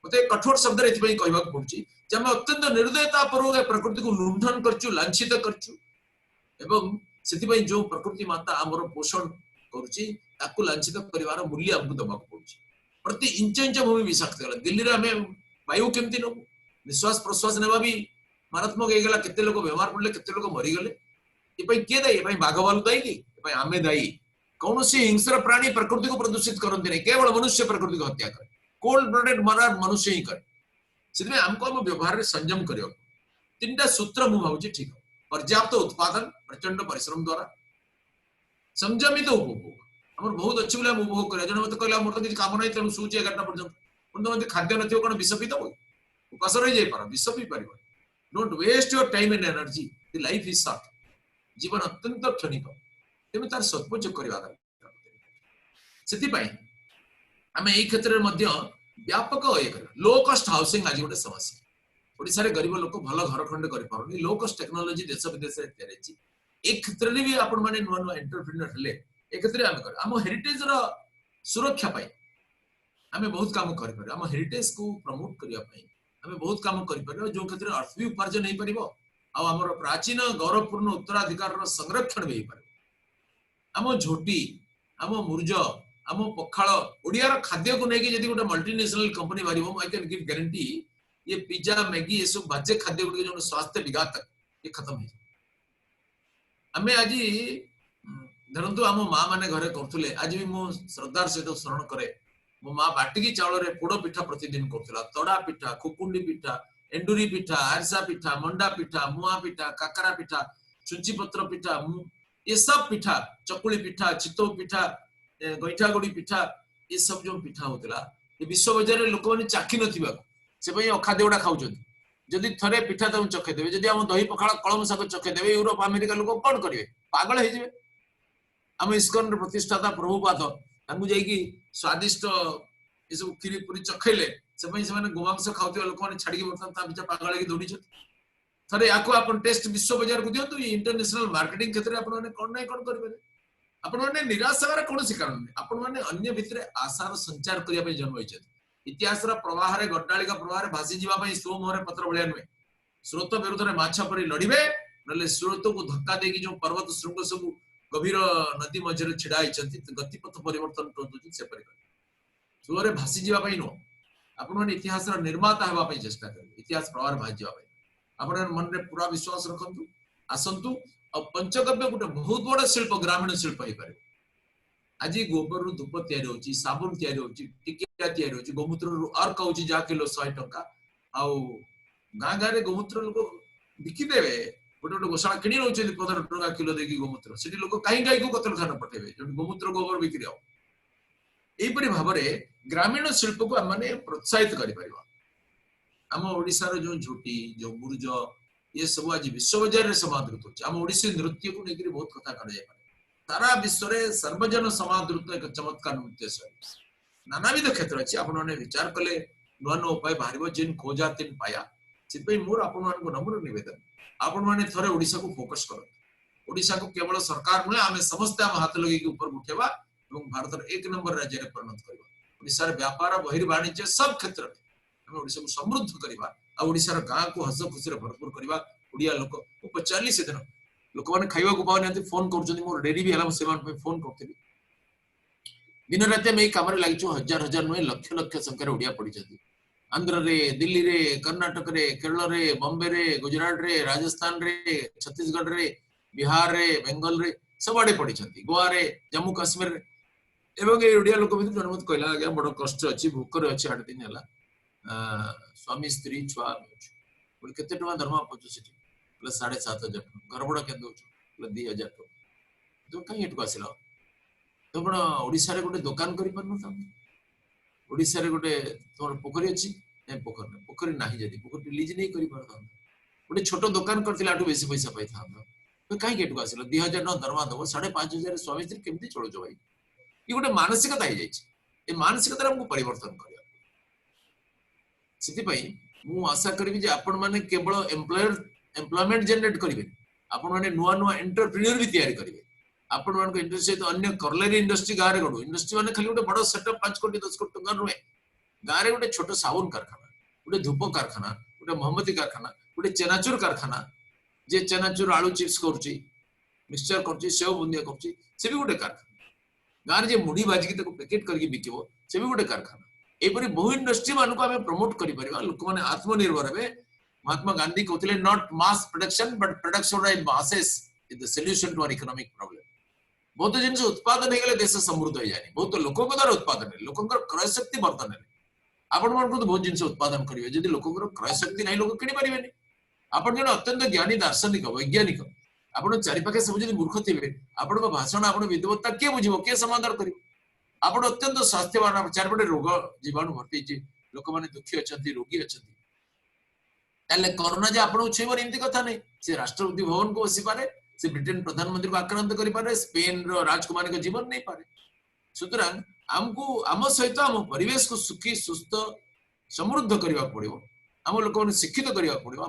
मते कठोर शब्द रे एथि कहबा पड़छि जे हम अत्यंत निर्दयता पूर्वक प्रकृति को लुंठन करछु लांछित करछु एवं सेति जो प्रकृति माता हमर पोषण करूछि ताकू लांछित परिवार मूल्य हमको दबाक पड़छि प्रति इंच इंच भूमि विषाक्त गला दिल्ली रे हमें वायु केमति नो निश्वास प्रश्वास नेबा भी मारात्मक हे गला केते लोक बीमार पड़ले केते लोक मरि गले ए पई के दाई ए पई बाघवाल दाई कि ए पई आमे दाई कौनसी हिंस्र प्राणी प्रकृति को प्रदूषित करते नहीं केवल मनुष्य प्रकृति को हत्या करे कोल्ड ब्लडेड मर्डर मनुष्य ही करे से हमको हम व्यवहार संयम कर 3टा सूत्र मु भावुची ठीक पर्याप्त उत्पादन प्रचंड परिश्रम द्वारा संयमित उपभोग हमर बहुत अच्छी बोले उपभोग करे जने मते कहला मोर तो किछ काम नहीं तेनु सूची 11टा पर्यंत पण तो मते खाद्य नथियो कोन विष पी दबो उपास रही जाई पार विष पी परिबो don't waste your time and energy the life is short जीवन अत्यंत क्षणिक तेमे तार सदुपयोग करबा दरकार सेति पई हमें एई क्षेत्र रे मध्य व्यापक ये कर लो कॉस्ट हाउसिंग आज गोटे समस्या ओडिसा रे गरीब लोक भल घर खंड करि पारनी लो कॉस्ट टेक्नोलॉजी देश विदेश रे तयारी एक क्षेत्र रे भी आपण माने नुवा नुवा एंटरप्रेन्योर हले एक क्षेत्र हम कर हम हेरिटेज रो सुरक्षा पाई आमे बहुत काम करि पारे हम हेरिटेज को प्रमोट करिया पई आमे बहुत काम करि पारे जो क्षेत्र अर्थ भी उपार्जन नहीं परिबो आ हमर प्राचीन गौरवपूर्ण उत्तराधिकार रो संरक्षण भी पारे आम झोटी आम मुर्ज आम पखाल ओडिया रो खाद्य को नेकी जदी गोटे मल्टीनेशनल कंपनी बारिबो आई कैन गिव गारंटी ये पिज्जा मैगी ये सब बाजे खाद्य गुडी जो स्वास्थ्य विघातक ये खत्म है आमे आज धरंतु आम माँ माने घरे करथुले आज भी मो श्रद्धार सहित स्मरण करे मो माँ बाटिकी चाउल रे पोड़ पिठा प्रतिदिन करथुला तड़ा पिठा खुकुंडी पिठा एंडुरी पिठा आरसा पिठा मंडा पिठा मुआ पिठा काकरा पिठा चुंची पत्र पिठा ये सब पिठा चकुली पिठा चितौ पिठा गईठा गुड़ी पिठा ये सब जो पिठा होतला ये विश्व बाजार रे लोक माने चाखी नथिबा से पई अखाद्य गुडा खाउछन जदि थरे पिठा तम चखे देबे जदि हम दही पखाल कलम साग चखे देबे यूरोप अमेरिका लोक कोन करिवे पागल हे जिवे हम इस्कन प्रतिष्ठाता प्रभुपाद तांगु जाई की स्वादिष्ट ये सब खीरी पूरी चखेले से पई से माने गोमांस खाउथिबा लोक माने छाडी बर्तन ता बिचा पागल के दौड़ी छ थरे आको अपन टेस्ट विश्व बाजार को दियंतु ये इंटरनेशनल मार्केटिंग क्षेत्र में अपन माने कोन नै कोन करबे आपण माने निराश होबार कोनोसी कारण नै आपण माने अन्य भितरे आशार संचार करिया पे जन्म होइछ इतिहास रा प्रवाह रे गड्डाळी का प्रवाह रे भासी जीवा पई स्लो मोहरे पत्र बळिया नै स्रोत विरुद्ध रे माछा परि लढिबे नले स्रोत को धक्का देकी जो पर्वत शृंग सब गभीर नदी मझरे छिड़ा आइछंती गतिपथ परिवर्तन करदुची से परि स्लो रे भासी जीवा पई नो आपण माने इतिहास रा निर्माता हेबा पई चेष्टा करिवे इतिहास प्रवाह रे भासी जीवा पई आपण मन रे पूरा विश्वास रखंतु आसंतु और पंचगव्य गोटे बहुत बड़ शिल्प ग्रामीण शिल्प हो पारे आज गोबर रु धूप तैयारी होची साबुन तैयारी होची टिकिया तैयारी होची गोमूत्र रु अर्क होची जा किलो 100 टका आउ गां गां रे गोमूत्र लोक बिकी देबे गोटे गोटे गोशाला किनी रहउचे 15 टका किलो देकी गोमूत्र सेठी लोक काई गाई को कतलखाना पठेबे जो गोमूत्र गोबर बिक्री हो एई परि भाबरे ग्रामीण शिल्प को माने प्रोत्साहित करि परिबा हम ओडिसा रो जो झोटी जो मुर्ज ये सब आज विश्व बाजार रे समादृत होची हम ओडिसी नृत्य को नेकरी बहुत कथा कर जाय तारा विश्व रे सर्वजन समादृत एक चमत्कार नृत्य शैली नानाविध क्षेत्र अछि आपण माने विचार कले नुआ नुआ उपाय बाहरिबो जिन खोजा तिन पाया सिपई मोर आपण मान को नम्र निवेदन आपण माने थरे ओडिसा को फोकस करो ओडिसा को केवल सरकार नुए आमे समस्त हम हाथ लगे के ऊपर उठेबा एवं भारत रे एक नंबर राज्य रे परिणत करबा ओडिसा रे व्यापार बहिर्वाणिज्य सब क्षेत्र रे हम ओडिसा को समृद्ध करबा आ ओडिसा रो गां को हस खुशी रे भरपूर करबा ओडिया लोक को 45 दिन लोक माने खाइबा को पाउनांती फोन करछन्ती मोर डेरी भी हला सेवन पे फोन करथि दिन रात में काम रे लागिचो हजार हजार नुए लक्ष लक्ष संख्या रे ओडिया पड़ी छथि आंध्र रे दिल्ली रे कर्नाटक रे केरल रे बॉम्बे रे गुजरात रे राजस्थान रे छत्तीसगढ़ रे बिहार रे बंगाल रे सबआडे पड़ी छथि गोवा रे जम्मू कश्मीर रे एवं ए ओडिया लोक भी जनमत कहला आज्ञा बड़ कष्ट अछि भूख रे अछि 8 दिन हला स्वामी स्त्री छुआ बोले केते टका दरमा पचो सिटी बोले 7,500 घर बड़ा के दो बोले 2,000 टका तो कहीं एटको आसिला तो बड़ा ओडिसा रे गोटे दुकान करि परनो था ओडिसा रे गोटे तोर पोखरी अछि ए पोखरी नाही जदी पोखरी लीज नहीं करि परता गोटे छोटो दुकान करथिला आटू बेसी पैसा पाई था तो कहीं एटको आसिला 2,000 न दरमा दबो 5,500 स्वामी स्त्री केमती चलो जो भाई ये गोटे मानसिकता हो जाय ए मानसिकता हमको परिवर्तन करिया सिति पई मु आशा करबी जे आपण माने केवल एम्प्लॉयमेंट जनरेट करिवे आपण माने नुआ नुआ एंटरप्रेन्योर भी तैयारी करिवे आपण मान को इंडस्ट्री तो अन्य करलेरी इंडस्ट्री गारे गडो इंडस्ट्री माने खाली गोटे बड़ सेटअप 5 कोटी 10 कोटी टका रुए गारे गोटे छोटो साबुन कारखाना गोटे धूप कारखाना गोटे मोहम्मदी कारखाना गोटे चेनाचूर कारखाना जे चेनाचूर आलू चिप्स करची मिक्सचर करची सेव बुंदिया करची से भी गोटे कारखाना गारे जे मुडी बाजी के पैकेट करके बिकिबो से भी गोटे कारखाना एपरी बहु इंडस्ट्री मान को आमे प्रमोट करि परिबा लोक माने आत्मनिर्भर हेबे महात्मा गांधी कहते not mass production but production in masses is the solution to our economic problem बहुत जिनस उत्पादन हे गेले देश समृद्ध हो जाय बहुत लोक द्वारा उत्पादन है लोक क्रय शक्ति वर्धन है आपण मान को बहुत जिनस उत्पादन करिवे जदि लोक क्रय शक्ति नहीं लोक किनि परिबेनी आपण जन अत्यंत ज्ञानी दार्शनिक वैज्ञानिक आपण चारि पाखे सब जदि मूर्ख थिबे आपण को भाषण आपण विद्वत्ता के बुझिबो के समाधान करिवो आपण अत्यंत स्वास्थ्यवान चारपटे रोग जीवाणु भर्ती लोक माने दुखी अछंती रोगी अछंती ताले कोरोना जे आपण छेबर एंती कथा नै से राष्ट्रपति भवन को बसी पारे से ब्रिटेन प्रधानमंत्री को आक्रांत करि पारे स्पेन रो राजकुमारी को जीवन नै पारे सुतरां हमको आम सहित आम परिवेश को सुखी सुस्थ समृद्ध करबा पड़िबो आम लोक माने शिक्षित करबा पड़िबो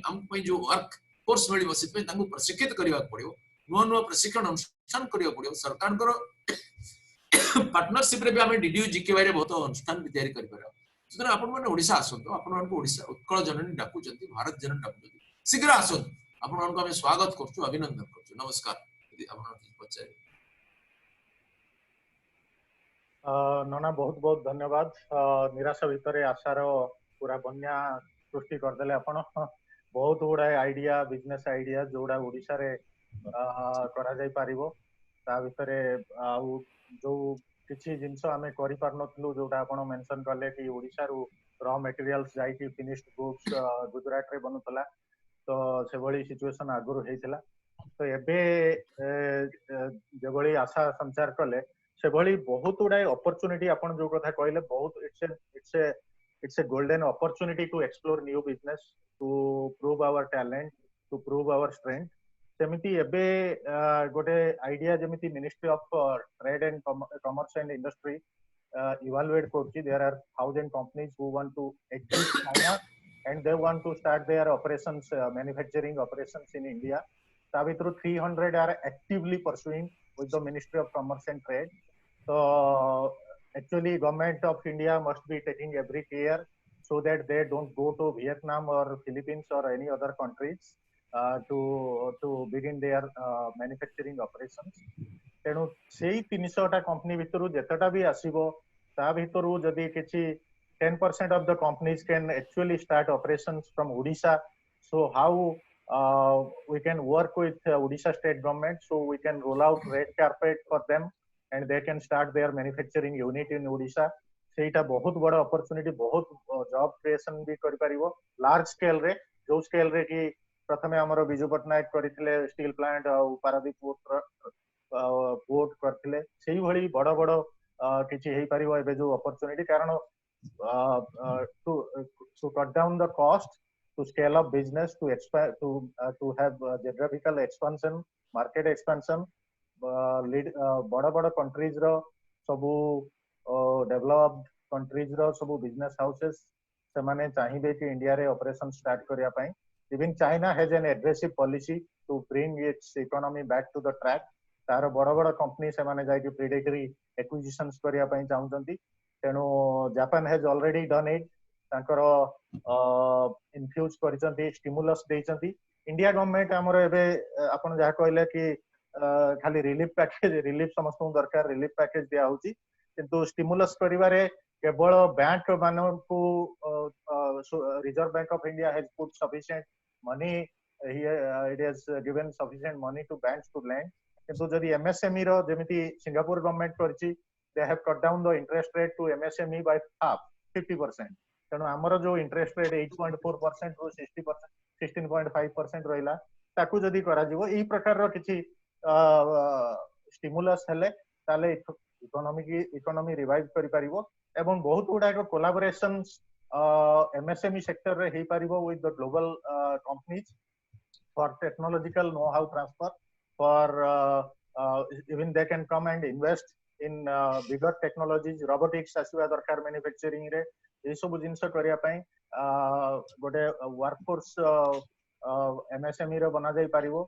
हम पई जो वर्क फोर्स मिलिबो से पे तांको प्रशिक्षित करबा पड़िबो नुवा नुवा प्रशिक्षण अनुष्ठान करबा पड़िबो सरकार को पार्टनरशिप रे भी हम डीडीयू जीकेवाई रे बहुत अनुष्ठान भी तैयारी कर पारा सुतरा आपण माने ओडिसा आसंतो आपण मानको ओडिसा उत्कल जननी डाकुचंती भारत जननी डाकुचंती शीघ्र आसंतो आपण मानको हम स्वागत करछु अभिनंदन करछु नमस्कार यदि आपण पचारे नना बहुत बहुत धन्यवाद निराशा भितर आशार पूरा बन्या सृष्टि करदेले आपण बहुत गुड़ा आइडिया बिजनेस आइडिया जोड़ा ओडिशा रे करा जाई पारिबो ता भितरे आउ जो किछि जिंस आमे करि पारनथलु जोटा आपण मेंशन करले कि ओडिशा रु रॉ मटेरियल्स जाई कि फिनिश्ड गुड्स गुजरात रे बनुतला तो से भली सिचुएशन आगुरु हेतिला तो एबे जे भली आशा संचार कले से भली बहुत गुड़ाए अपॉर्चुनिटी आपण जो कथा कहले बहुत it's a golden opportunity to explore new business to prove our talent to prove our strength सेमिति एबे गोटे आइडिया जेमिति ministry of trade and commerce and industry evaluate करछि there are 1000 companies who want to exit China and they want to start their operations manufacturing operations in India ता भितरु 300 are actively pursuing with the Ministry of Commerce and Trade so actually government of India must be taking every care so that they don't go to Vietnam or Philippines or any other countries to begin their manufacturing operations तेणु से 300 टा company भितरु जेतटा भी आसीबो ता भितरु जदी किछि 10% of the companies can actually start operations from Odisha. So how we can work with Odisha state government so we can roll out red carpet for them and they can start their manufacturing unit in Odisha. सेटा बहुत बड़ा opportunity बहुत job creation भी करि परिबो large scale रे जो scale रे कि प्रथमे हमरो बिजू पटनायक करिथिले स्टील प्लांट और पारादीप पोर्ट करथिले सेही भली बड़ बड़ किछि हेई परिबो एबे जो अपॉर्चुनिटी कारण to cut down the cost, to scale up business, to expand, to have geographical expansion, market expansion, बड़ा countries रो सबु developed countries रो सबु business houses से माने चाहिए कि इंडिया रे ऑपरेशन स्टार्ट करिया पई even China has an aggressive policy to bring its economy back to the track तार बड़ा कंपनी से माने जाय कि predatory acquisitions करिया पई चाहुचंती तेणु Japan has already done it तांकर इन्फ्यूज करिसंती स्टिमुलस देइसंती इंडिया गवर्नमेंट हमर एबे आपण जा कहले कि खाली रिलीफ पैकेज रिलीफ समस्त दरकार रिलीफ पैकेज दिया होची किंतु स्टिमुलस करिवारे केवल बैंक मानकु reserve bank of India has put sufficient money it has given sufficient money to banks to lend किंतु जदी एमएसएमई रो जेमिति सिंगापुर गवर्नमेंट करची they have cut down the interest rate to MSME by half 50% तेणु हमर जो interest rate 8.4% रो 60% 16.5% रहिला ताकू जदी करा जीवो एही प्रकार रो किछि स्टिमुलस हेले ताले इकोनॉमी रिवाइव करि परिबो एवं बहुत गुडा को कोलैबोरेशंस MSME सेक्टर रे हेई परिबो with the global companies for technological know how transfer for even they can come and invest in bigger technologies robotics आसीबा दरकार मैन्युफैक्चरिंग रे ए सब जिंस करिया पई गोटे वर्कफोर्स MSME रे बना जाई परिबो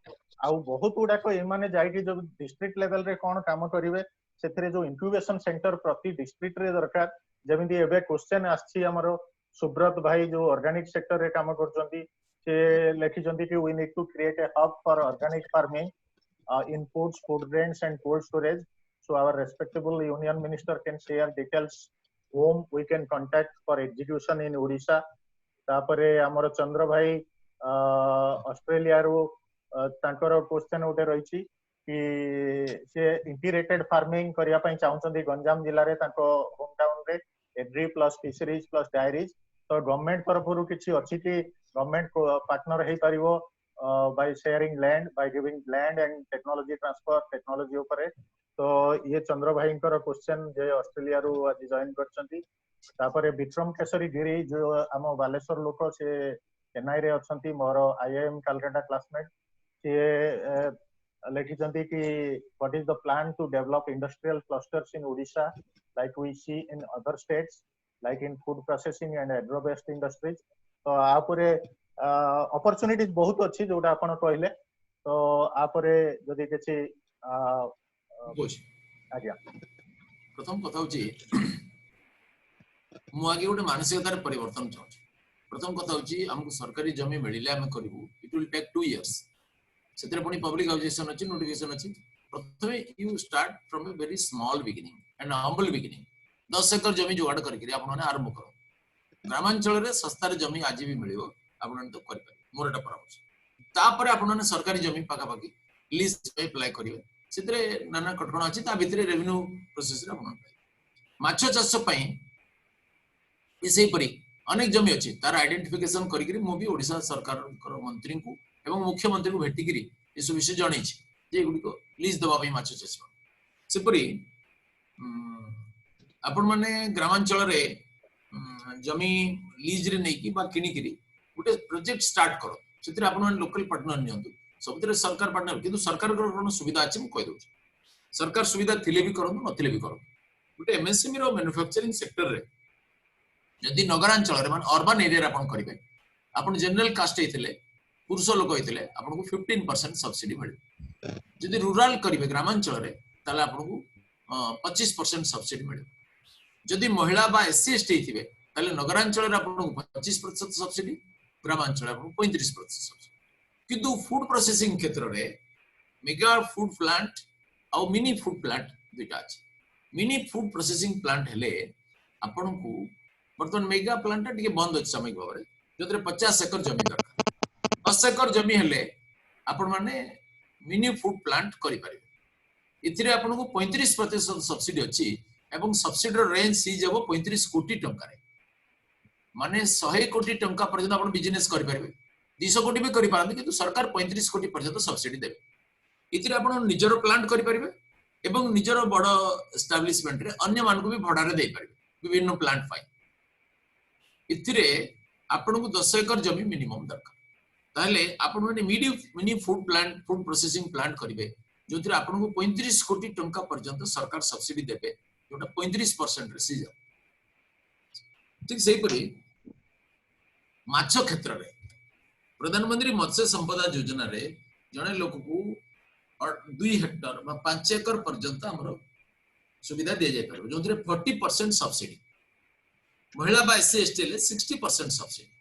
आउ बहुत गुडा को ए माने जाई कि जो डिस्ट्रिक्ट लेवल रे कोन काम करिवे सेथरे जो इंक्यूबेशन सेंटर प्रति डिस्ट्रिक्ट रे दरकार जेमिति एबे क्वेश्चन आछि हमरो सुब्रत भाई जो ऑर्गेनिक सेक्टर रे काम करचंती से लेखिचंती कि we need to create a hub for organic farming in food grains and cold storage. So our respectable union minister can share details whom we can contact for execution in Odisha. तापरे हमर चंद्र भाई Australia रो तांकर question उठे रहिछि कि से integrated farming करिया पई चाहुचंदी गंजाम जिल्ला रे तांको होम टाउन रे agri plus fisheries plus dairies तो गवर्नमेंट तरफ रु किछि अछि कि गवर्नमेंट को पार्टनर हे परिबो by sharing land by giving land and technology transfer technology ऊपर तो ये चंद्र भाई इंकर क्वेश्चन जे ऑस्ट्रेलिया रो आज जॉइन करछंती तापरे विक्रम केसरी गिरी जो हम बालेश्वर लोक से चेन्नई रे अछंती मोर आईआईएम कलकत्ता क्लासमेट से लेखिचंती कि what is the plan to develop industrial clusters in Odisha like we see in other states like in food processing and agro based industries तो आपुरे अपॉर्चुनिटीज बहुत अच्छी जोटा आपण कहले तो आपुरे जदी किछि आज्ञा प्रथम कथा होची मु आगे गोटे मानसिकतार परिवर्तन चाहूँ। प्रथम कथा होची हमको सरकारी जमी मिलिले हम करिवु इट विल टेक 2 इयर्स सेतरे पुनी पब्लिक ऑब्जेक्शन अछि नोटिफिकेशन अछि। प्रथमे you start from a very small beginning and humble beginning 10 एकर जमी जुगाड़ करके आपण माने आरंभ करो। ग्रामांचल रे सस्ता रे जमी आज भी मिलियो आपण तो कर पारे मोर एटा परामर्श। तापर आपण माने सरकारी जमी पाका पाकी लीज पे अप्लाई करिवे सेतरे नाना कटकणा अछि ता भितरे रेवेन्यू प्रोसेस रे आपण माछ चाष पई इसे परी अनेक जमी अछि तार आइडेंटिफिकेशन करिकरी मु भी ओडिसा सरकार मंत्री को एवं मुख्यमंत्री को भेटिकरी इस विषय जणै छी जे गुडी को लीज दबा पई माछ चाष से परी आपण माने ग्रामांचल रे जमी लीज रे नै की बा किनिकरी गुटे प्रोजेक्ट स्टार्ट करो सेतरे आपण माने लोकल पार्टनर नियंतु सबतरे सरकार पार्टनर किंतु सरकार को सुविधा अछि मु कहि दउ सरकार सुविधा थिले भी करन नथिले भी करन गुटे एमएसएमई रो मैन्युफैक्चरिंग सेक्टर रे यदि नगरांचल रे मान अर्बन एरिया रे आपण करिवे आपण जनरल कास्ट हेथिले पुरुष लोक हेथिले आपण को 15% सब्सिडी मिले यदि रूरल करिवे ग्रामांचल रे ताले आपण को 25% सब्सिडी मिले यदि महिला बा एससी एसटी हेथिबे ताले नगरांचल रे आपण को 25% सब्सिडी ग्रामांचल रे आपण 35% सब्सिडी किंतु फूड प्रोसेसिंग क्षेत्र रे मेगा फूड प्लांट और मिनी फूड प्लांट दुटा अछि। मिनी फूड प्रोसेसिंग प्लांट हेले आपण को बर्तमान मेगा प्लांट टिके बंद अछि सामयिक भाव रे जोतरे 50 एकर जमी दरकार 10 एकर जमी हेले आपण माने मिनी फूड प्लांट करि पारिबे इथिरे आपण को 35% सब्सिडी अछि एवं सब्सिडी रेंज सी जब 35 कोटी टंका रे माने 100 कोटी टंका पर्यंत आपण बिजनेस करि पारिबे 200 कोटी भी करि पारंती किंतु सरकार 35 कोटी पर्यंत सब्सिडी देबे इथिरे आपण निजरो प्लांट करि पारिबे एवं निजरो बड़ एस्टैब्लिशमेंट रे अन्य मान को भी भड़ा रे दे पारिबे विभिन्न प्लांट पाई इथिरे आपण को 10 एकर जमी मिनिमम दरकार ताले आपण माने mini food plant food processing plant करिवे जोथिरे आपण को 35 कोटी टंका पर्यंत सरकार सब्सिडी देबे जोटा 35% रे सी ठीक सेही परी माछ क्षेत्र रे प्रधानमंत्री मत्स्य संपदा योजना रे जने लोक को 2 हेक्टर बा 5 एकर पर्यंत हमरो सुविधा दे जाय परबो जोथिरे 40% सब्सिडी महिला बा एससी एसटी ले 60% सब्सिडी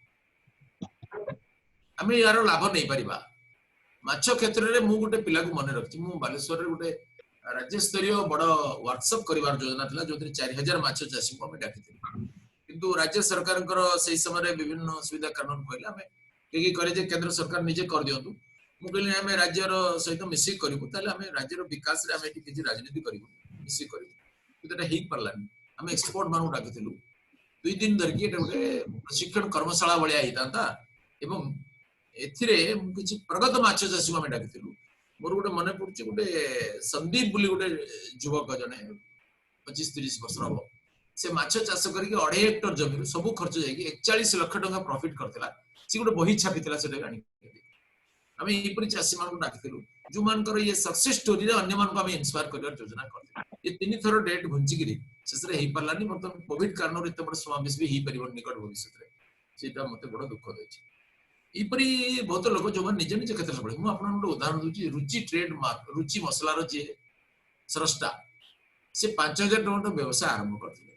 आमे यार लाभ नै परिबा माछ क्षेत्र रे मु गुटे पिला को मने रखछि मु बालेश्वर रे गुटे राज्य स्तरीय बड़ वर्कशॉप करिवार योजना थिला जोथिरे 4000 माछ चाषी को हमें डाकिथिलु किंतु राज्य सरकार सही समय विभिन्न सुविधा कानून कहले हमें कि करे जे केंद्र सरकार निजे कर दियंतु मु कहले हमें राज्य रो सहित मिसी करिवु ताले हमें राज्य रो विकास रे हमें किछि राजनीति करिवु मिसी करिवु किंतु एटा हेइ परलानी हमें एक्सपोर्ट मानु डाकिथिलु 2 दिन धरकी एटा गोटे प्रशिक्षण कर्मशाला बलिया हितांता एवं एथिरे किछि प्रगत माछ चाषी हमें डाकिथिलु मोर गोटे मने पड़छि गोटे संदीप बुली गोटे युवक जने 25-30 वर्ष हबो से माछ चाष करके 2.5 हेक्टर जमी सब खर्च जाई 41 लाख टका प्रॉफिट करथिला सी गोटे बही छापिथिला सेटा गाणी हमें इपरि चाषी मान को डाकिथिलु जो मानकर ये सक्सेस स्टोरी रे अन्य मान को हमें इंस्पायर करबार योजना करथिलु ये 3 थरो डेट घुंची गिरी शेषरे हेइ परलानी मतलब कोविड कारण रे एते बड़ समावेश भी हेइ परिबो निकट भविष्य रे सेटा मते बड़ दुख देछि इपरि बहुत लोक जो निज निज क्षेत्र पड़े मु आपन उदाहरण दूची रुचि ट्रेड मार्क रुचि मसला रो जे स्रष्टा से 5000 टका व्यवसाय आरंभ करथिले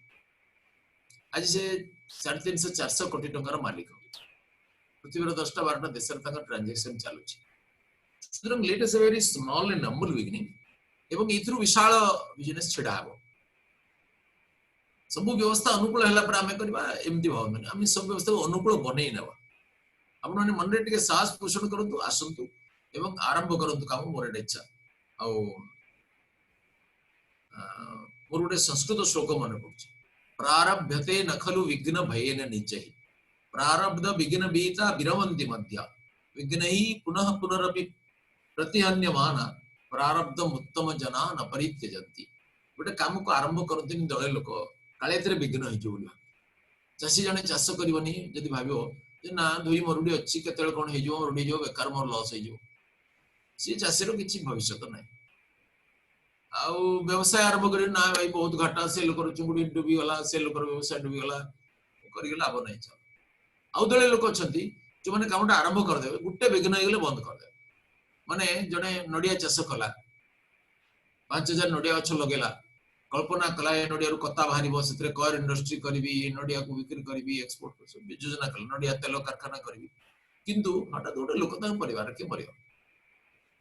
आज से 350-400 कोटी टंकार मालिक पृथ्वी 10-12 देश ट्रांजेक्शन चालू सुतरां let us very small and humble beginning एवं इथरु विशाल बिजनेस छिड़ा हबो सब व्यवस्था अनुकूल हला पर आमे करबा एमती भाव हम सब व्यवस्था अनुकूल बनै नबा आपण माने मन रे टिके साहस पोषण करंतु आसंतु एवं आरंभ करंतु काम मोर इच्छा आ मोर गोटे संस्कृत श्लोक मन पड़छ प्रारभ्यते न खलु विघ्न भयेन निजहि प्रारब्ध विघ्न बीता विरमन्ति मध्य विघ्नैः पुनः पुनरपि प्रतिहन्यमान प्रारब्धम उत्तम जना न परित्यजन्ति गोटे काम को आरंभ करते दले लोक काले एतरे विघ्न होई जो बोली चासी जने चाष करबनी जदि भाबियो जे ना दुई मरुडी अछि केतल कोन हे जो मरुडी जो बेकार मोर लॉस हे जो सी चासी रो किछि भविष्य तो नै आउ व्यवसाय आरंभ करी ना भाई बहुत घाटा से लोक चुंगुडी डूबी गला से लोक व्यवसाय डूबी गला करी लाभ नै छ आउ दले लोक अछंती जो माने कामटा आरंभ कर देबे गुट्टे विघ्न हे गेले बंद कर देबे माने जने नडिया चाष कला 5000 नडिया गछ लगेला कल्पना कला नडिया कता बाहर से कयर इंडस्ट्री करी नडिया को बिक्री करी एक्सपोर्ट योजना कल नडिया तेल कारखाना करी किंतु हठात गोटे लोक परिवार किए मर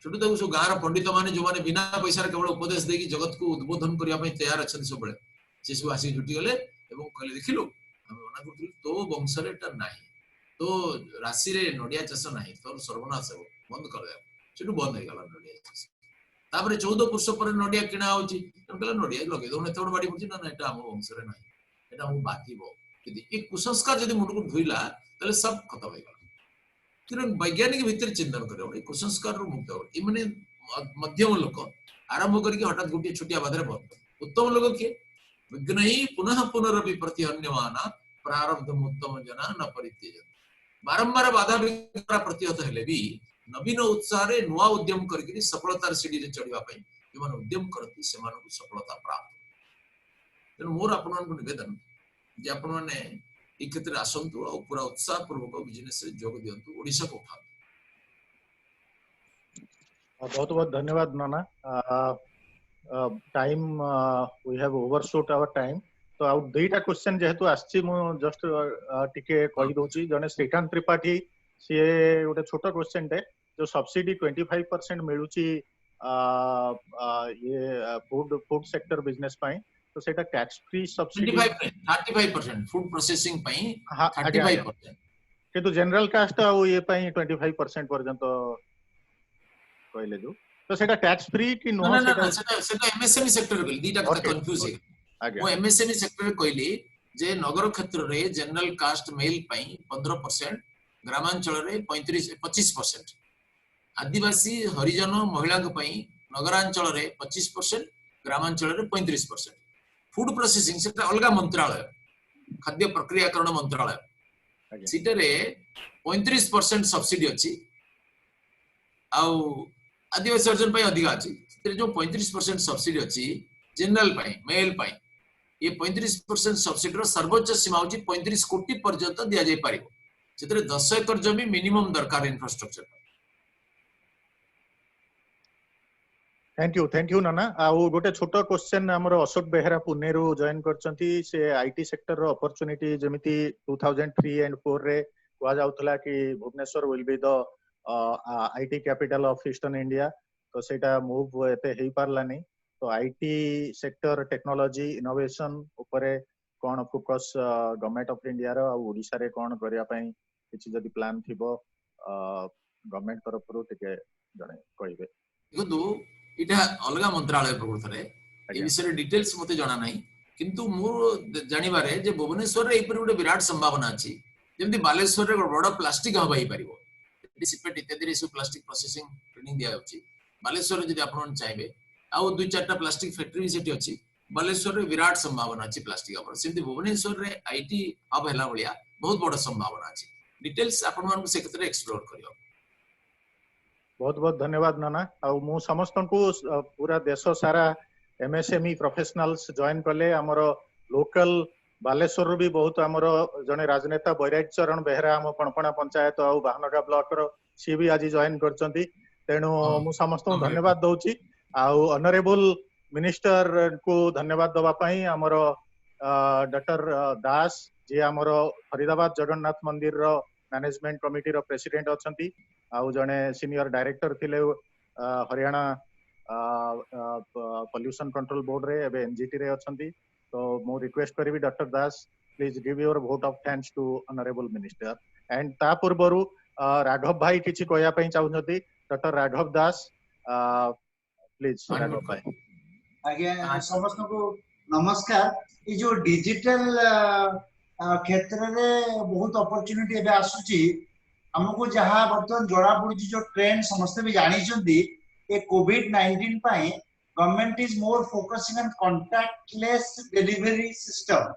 सेठू सब गाँव पंडित मैंने जो मैंने बिना पैसा केवल उपदेश देकी जगत को उद्बोधन करने तैयार अच्छा सब सी सब आसिक जुटिगले कहले देखिलु आम मना कर तो वंश ना तो राशि नडिया चाष ना तोर सर्वनाश हो बंद कर से बंद हो गला नडिया चाष 14 वर्ष पर नडिया किणा होची कहला नडिया लगे दो एत बाड़ी पड़ी ना एटा आम वंश ना एटा हम बाधिबो ये कुसंस्कार जब मुंड को धुईला ताले सब खत्म हो गला वैज्ञानिक भितर चिंतन कर कुसंस्कार मुक्त हो मैंने मध्यम लोक आरंभ करके हठात गोटे छोटिया बाधे बंद उत्तम लोक किए विघ्न ही पुनः पुनरपि प्रति अन्यमाना प्रारब्ध उत्तम जना न परित्यज बारंबार बाधा प्रतिहत हेले भी नवीन उत्साह नुआ उद्यम करके सफलतार सीढ़ी रे चढ़िबा पई जो उद्यम करती से सफलता प्राप्त तेणु मोर आपण निवेदन जे आपण मैंने ये क्षेत्र आसतु और पूरा उत्साह पूर्वक बिजनेस रे जोग दियंतु ओडिशा को उठा बहुत बहुत धन्यवाद नाना time we have overshoot our time तो आउ दुईटा क्वेश्चन जेहेतु आछि मु जस्ट टिके कहि दोची जने श्रीकांत त्रिपाठी सी गोटे छोट क्वेश्चन टे जो सब्सिडी 25% मिलुची ये फूड सेक्टर बिजनेस पाई तो सेटा tax free subsidy 35% food processing पाई 35% किंतु जनरल कास्ट आ ये पाई 25% पर्यंत कहले जो तो सेटा टैक्स फ्री कि नो सेटा एमएसएमई सेक्टर के दीटा कथा कंफ्यूज है वो एमएसएमई सेक्टर कहली जे नगर क्षेत्र रे जनरल कास्ट मेल पाई 15% ग्रामांचल रे 25% आदिवासी हरिजन महिला नगरांचल रे 25% ग्रामांचल रे 35% फूड प्रोसेसिंग से अलग मंत्रालय खाद्य प्रक्रियाकरण मंत्रालय सीटे 35% सब्सिडी अच्छी आदिवासी हरिजन अधिक अच्छी जो 35% सब्सिडी अच्छी जनरल मेल ये 35% सब्सिडी सर्वोच्च सीमा होची 35 कोटी पर्यंत दिया जाय पारिबो से 10 एकर जमी मिनिमम दरकार इंफ्रास्ट्रक्चर थैंक यू नाना आउ गोटे छोट क्वेश्चन हमर अशोक बेहरा पुणे रो जॉइन करचंती से आईटी सेक्टर रो अपॉर्चुनिटी जेमिति 2003 एंड 4 रे कुआ जाउतला कि Bhubaneswar will be the IT capital of eastern India तो सेटा मूव एते हेई पारलानी तो आईटी सेक्टर टेक्नोलॉजी इनोवेशन ऊपर कोन फोकस गवर्नमेंट ऑफ इंडिया रो ओडिसा रे कोन करिया पई किछि जदी प्लान थिबो गवर्नमेंट तरफ रो टिके जने कहिबे देखो इटा अलग मंत्रालय प्रकृत रे ए विषय डिटेल्स मते जाना नाही किंतु मोर जानिबारे जे भुवनेश्वर रे एपर गोटे विराट संभावना अछि जेमति बालेश्वर रे बड़ प्लास्टिक हबा ही परिबो डिसिपेट इत्यादि सु प्लास्टिक प्रोसेसिंग ट्रेनिंग दिया होछि बालेश्वर रे जदी आपण चाहबे आउ दुई चारटा प्लास्टिक फैक्ट्री सेठी अछि बालेश्वर रे विराट संभावना अछि प्लास्टिक हबा सेमति भुवनेश्वर रे आईटी हब हैला बलिया बहुत बड़ संभावना अछि डिटेल्स आपण मानक से केतरे एक्सप्लोर करियो बहुत बहुत धन्यवाद नाना आउ मु समस्त को पूरा देश सारा एमएसएमई प्रोफेशनल्स जॉइन कले हमर लोकल बालेश्वर भी बहुत हमर जने राजनेता बैराग चरण बेहरा हम पणपणा पंचायत आउ बाहनगा ब्लॉक रो सी भी आज जॉइन करचंती तेनु मु समस्त को धन्यवाद दउची आउ ऑनरेबल मिनिस्टर को धन्यवाद दवा पई हमर डॉक्टर दास जे हमर फरीदाबाद जगन्नाथ मंदिर रो मैनेजमेंट कमिटी रो प्रेसिडेंट अछंती आउ जने सीनियर डायरेक्टर थिले हरियाणा पोल्यूशन कंट्रोल बोर्ड रे एबे एनजीटी रे अछंती तो मो रिक्वेस्ट करबी doctor Das please give your vote of thanks to honourable minister and ता पूर्वरु राघव भाई किछि कहया पई चाहुछथि डॉक्टर राघव दास प्लीज राघव भाई आगे समस्त को नमस्कार ये जो डिजिटल क्षेत्र रे बहुत अपॉर्चुनिटी एबे आसुची हमको जहाँ बर्तमान जड़ा पड़ी जो ट्रेंड समस्त भी जानी ये कोविड-19 पाई government is more focusing on contactless delivery system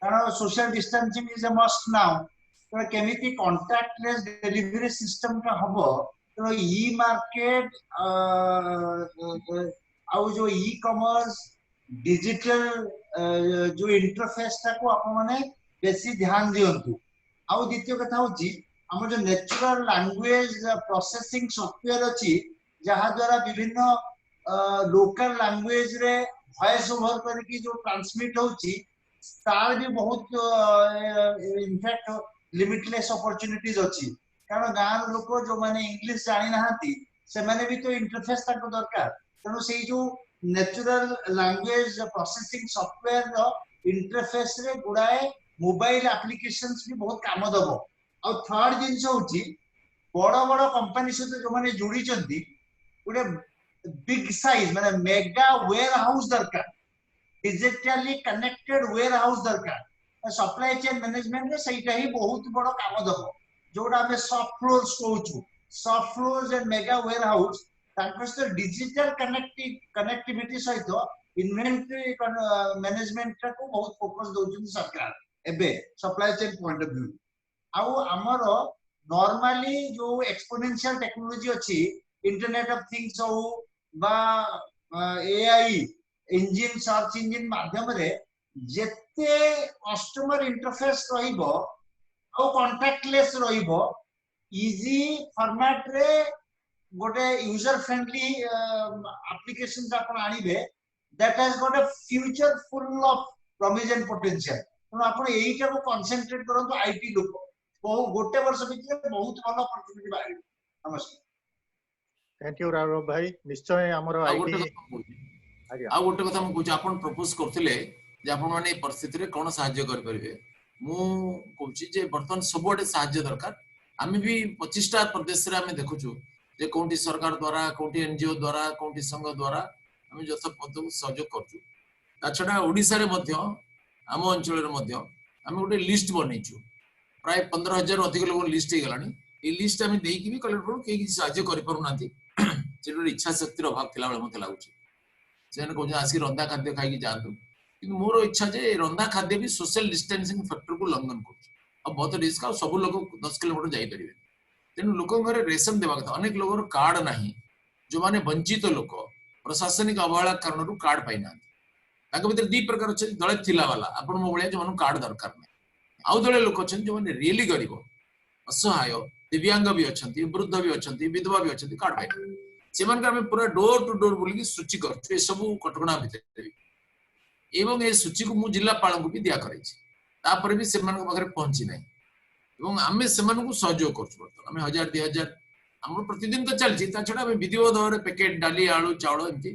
कारण social distancing is a must now तो केमिति कॉन्टैक्टलेस डिलीवरी सिस्टम का हबो तो ई मार्केट आउ जो ई कॉमर्स डिजिटल जो इंटरफेस को आपण माने बेसी ध्यान दियंतु आउ द्वितीय कथा होची हम जो नेचुरल लैंग्वेज प्रोसेसिंग सॉफ्टवेयर अछि जहा द्वारा विभिन्न लोकल लैंग्वेज रे वॉइस ओवर करके जो ट्रांसमिट होची तार भी बहुत इनफैक्ट लिमिटलेस अपॉर्चुनिटीज अछि कारण गांव लोक जो माने इंग्लिश जानि नाहांती से माने भी तो इंटरफेस तक दरकार तेणु से जो नेचुरल लैंग्वेज प्रोसेसिंग सॉफ्टवेयर रो इंटरफेस रे गुडाए मोबाइल एप्लीकेशंस भी बहुत काम दबो और थर्ड जिंस होची बड़ बड़ कंपनी सहित जो माने जुड़ी चंती गुडे बिग साइज माने मेगा वेयर हाउस दरकार डिजिटली कनेक्टेड वेयर हाउस दरकार सप्लाई चेन मैनेजमेंट में सहीटा ही बहुत बड़ काम दबो जोड़ा हमें सॉफ्ट फ्लोर्स कहूछु soft floors and mega warehouse तांकर डिजिटल कनेक्टिविटी सहित इन्वेंटरी मैनेजमेंट को बहुत फोकस दउछन सरकार एबे supply chain point of view आउ हमर नॉर्मली जो एक्सपोनेंशियल टेक्नोलॉजी अछि इंटरनेट ऑफ थिंग्स हो बा एआई इंजिन सर्च इंजिन माध्यम रे जेते कस्टमर इंटरफेस रहिबो और कॉन्टैक्टलेस रहिबो इजी फॉर्मेट रे गोटे यूजर फ्रेंडली एप्लीकेशन आपण आनिबे that has got a future full of promise and potential तो आपण एईटा को कंसंट्रेट करंतु आईटी लोक बहु गोटे वर्ष भितर बहुत भलो अपॉर्चुनिटी बाहर थैंक यू राघव भाई निश्चय हमरो आईटी आ गोटे कथा मु कहूची आपण प्रपोज करथिले जे आपण माने परिस्थिति रे कोन सहाय्य कर परिबे मु कहूची जे वर्तमान सबोडे सहाय्य दरकार आमे भी 25 टा प्रदेश रे आमे देखुछु जे कोंटी सरकार द्वारा कोंटी एनजीओ द्वारा कोंटी संघ द्वारा आमे जथ पद सहयोग करछु ताछडा ओडिसा रे मध्य आम अंचल रे मध्य आमे गोटे लिस्ट बनैछु प्राय 15000 अधिक लोग लिस्ट हे गलानी ए लिस्ट आमे देई भी कलेक्टर के सहाय्य करि पारु नांती जेटर इच्छा शक्ति रो अभाव थिला बेले मते लागुची से कहते आसिक रंधा खाद्य खाई जातु कि मोर इच्छा जे रंधा खाद्य भी सोशल डिस्टेंसिंग फैक्टर को लंघन कर बहुत रिस्क आ सब लोग 10 किलोमीटर जापर तेणु लोक रेशन देवा कथा अनेक लोग कार्ड ना जो मैंने वंचित लोक प्रशासनिक अवहेला कारण कार्ड पाई ना भर दी प्रकार अच्छे दले थिला वाला आपण मो भाया जो कार्ड दरकार ना आउ दले लोक अच्छे जो मैंने रियली गरीब असहाय दिव्यांग भी अच्छा वृद्ध भी अच्छा विधवा भी अच्छा कार्ड पाई से पूरा डोर टू डोर बोलिकी सूची कर सब कटकणा भितर एवं ए सूची को मु जिलापाल को भी दिया कर भी से पहुंची ना आम से सहयोग कर 1000 2000 आम प्रतिदिन तो चलती छड़ा विधिवत भाव में पैकेट डाली आलू चाउल एमती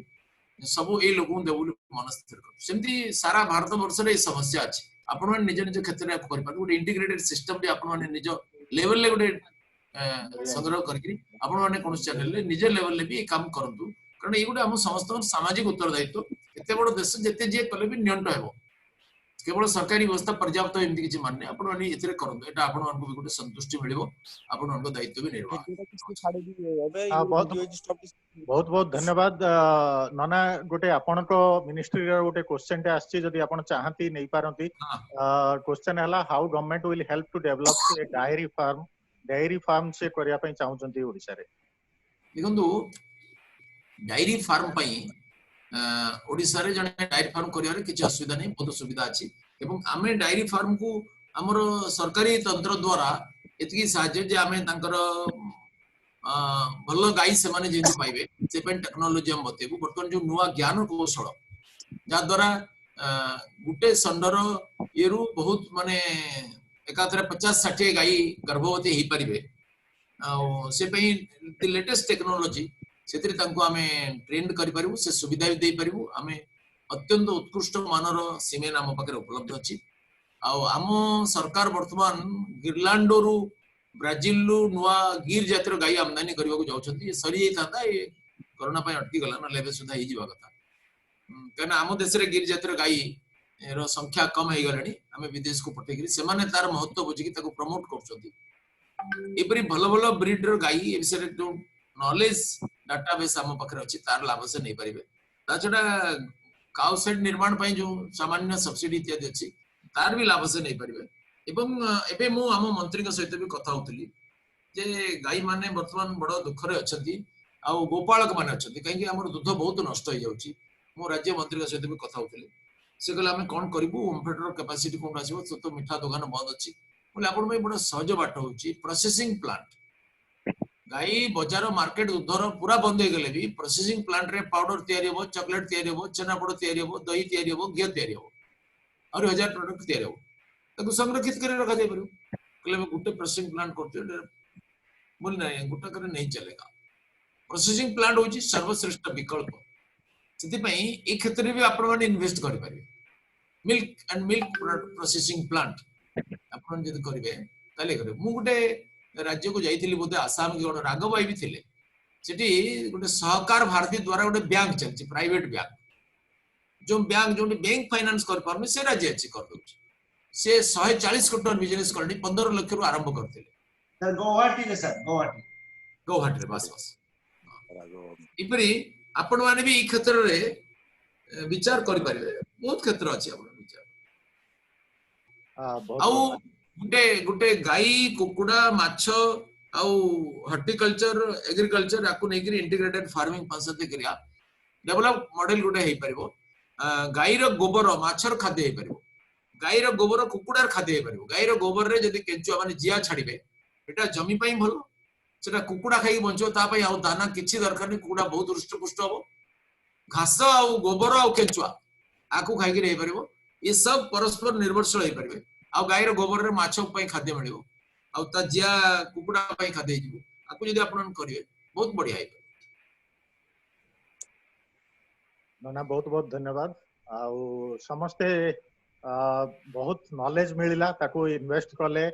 सब ये लोक देव मन स्थिर करमती सारा भारत वर्ष में समस्या अच्छी आपण निज निज क्षेत्र में गोटे इंटीग्रेटेड सिस्टम भी आपण निज लेवल गोटे संग्रह करके आपण माने कोन चैनल निज लेवल ले भी काम करंतु कारण ये गोटे हम समस्त सामाजिक उत्तरदायित्व एते बड़ देश जेते जे कले भी नियंत्रण हेबो केवल सरकारी व्यवस्था पर्याप्त एमती किछि मानने आपण माने एतरे करंतु एटा आपण मानको भी गोटे संतुष्टि मिलिबो आपण मानको दायित्व भी निर्वाह बहुत बहुत धन्यवाद नना गोटे आपण को मिनिस्ट्री रो गोटे क्वेश्चन टे आछि जदि आपण चाहती नै पारंती क्वेश्चन हला how government will help to develop a dairy farm से करिया पई चाहउचंती ओडिसा रे देखंतु डायरी फार्म पई ओडिसा रे जने डायरी फार्म करिया रे किछ असुविधा नै बहुत सुविधा अछि एवं आमे डायरी फार्म को हमर सरकारी तंत्र द्वारा एतकी साहाय्य जे आमे तांकर भलो गाई से माने जेंति पाइबे से पेन टेक्नोलॉजी हम बतेबु बर्तन जो नुवा ज्ञान कौशल जा द्वारा गुटे संडर येरु बहुत माने एकाथरे 50-60 गाई गर्भवती हो पारिबे से पई लेटेस्ट टेक्नोलॉजी सेतिर तांको आमे ट्रेन करि परिबु से सुविधा भी दे परिबु आमे अत्यंत उत्कृष्ट मानर सीमेन आम पाखे उपलब्ध अछि आ आम सरकार वर्तमान गिरलांडो रु ब्राजिल रु नुआ गिर जातिर गाई आमदानी करबा को जाउछथि सरी जाता ए कोरोना पई अटकी गला न लेबे सुधा ही जीवा कथा कना आम देश रे गिर जातिर गाई रो संख्या कम हो गलानी आमे विदेश को पठेकरी से माने तार महत्व बुझी ताको प्रमोट करछथि एपरी भलो भलो ब्रीड रो गाई ए विषय जो नॉलेज डाटाबेस आम पाखे अछि तार लाभ से नै परिबे ता छडा काउ सेड निर्माण पई जो सामान्य सब्सिडी इत्यादि अछि तार भी लाभ से नै परिबे एवं एबे मु आम मंत्री के सहित भी कथा होतली जे गाई माने वर्तमान बड़ दुख रे अछथि आ गोपालक माने अछथि काहे कि हमर दूध बहुत नष्ट हो जाउछि मु राज्य मंत्री के सहित भी कथा होतली से कहले आमे कोन करिवु ओमफेटर कैपेसिटी कोन आसीबो तो मिठा दुकान बंद अछि बोले आपण में बड़ सहज बाट होछि प्रोसेसिंग प्लांट गाई बजार मार्केट उद्धर पूरा बंद हो गले भी प्रोसेसिंग प्लांट रे पाउडर तैयारी हो, चॉकलेट तैयारी हो, छेनापोड़ तैयारी हो, दही तैयारी हो, घी तैयारी हो और 1000 प्रोडक्ट तैयारी हो ताको संरक्षित कर रखा जाय परु कले में गुटे प्रोसेसिंग प्लांट करते बोल नहीं गुटा करे नहीं चलेगा। प्रोसेसिंग प्लांट होची सर्वश्रेष्ठ विकल्प सेति पई ए क्षेत्र में भी आपण माने इन्वेस्ट करि परिबे। Milk and milk processing plant आपण जदि करिवे ताले करे मु गुटे राज्य को जाइथिली बोधे आसाम के गोटे राघवाई भी थिले सेठी गोटे सहकार भारती द्वारा गोटे बैंक चलछि प्राइवेट बैंक जो बैंक फाइनेंस कर पारमे से राज्य अछि कर दोछि से 140 कोटी टन बिजनेस करनी 15 लाख रु आरंभ करथिले सर गुवाहाटी रे सर गुवाहाटी रे बस इपरी आपण माने भी ई क्षेत्र रे विचार करि परिबे बहुत क्षेत्र अछि आपण विचार आउ गुटे गाई कुकुडा माछ आउ हॉर्टिकल्चर एग्रीकल्चर आकु नै कि इंटीग्रेटेड फार्मिंग पंसते करिया डेवलप मॉडल गुटे हे परिबो। गाई रो गोबर माछर खाद्य हे परिबो, गाई रो गोबर कुकुडार खाद्य हे परिबो। गाई रो गोबर रे जदी केंचुआ माने जिया छाडिबे एटा जमी पई भलो सेटा कुकुडा खाई बंचो ता पई आउ दाना किछि दरकार नै कुकुडा बहुत हृष्ट पुष्ट हो घास आउ गोबर आउ केंचुआ आकु खाई कि हे परिबो ये सब परस्पर निर्भरशील हे परिबे। आउ गाई रो गोबर रे माछ पई खाद्य मिलिबो आउ ता जिया कुकुडा पई खाद्य हिजो आकु जदी आपण करिवे बहुत बढ़िया हे। नना बहुत बहुत धन्यवाद आउ समस्ते बहुत नॉलेज मिलिला ताकू इन्वेस्ट कले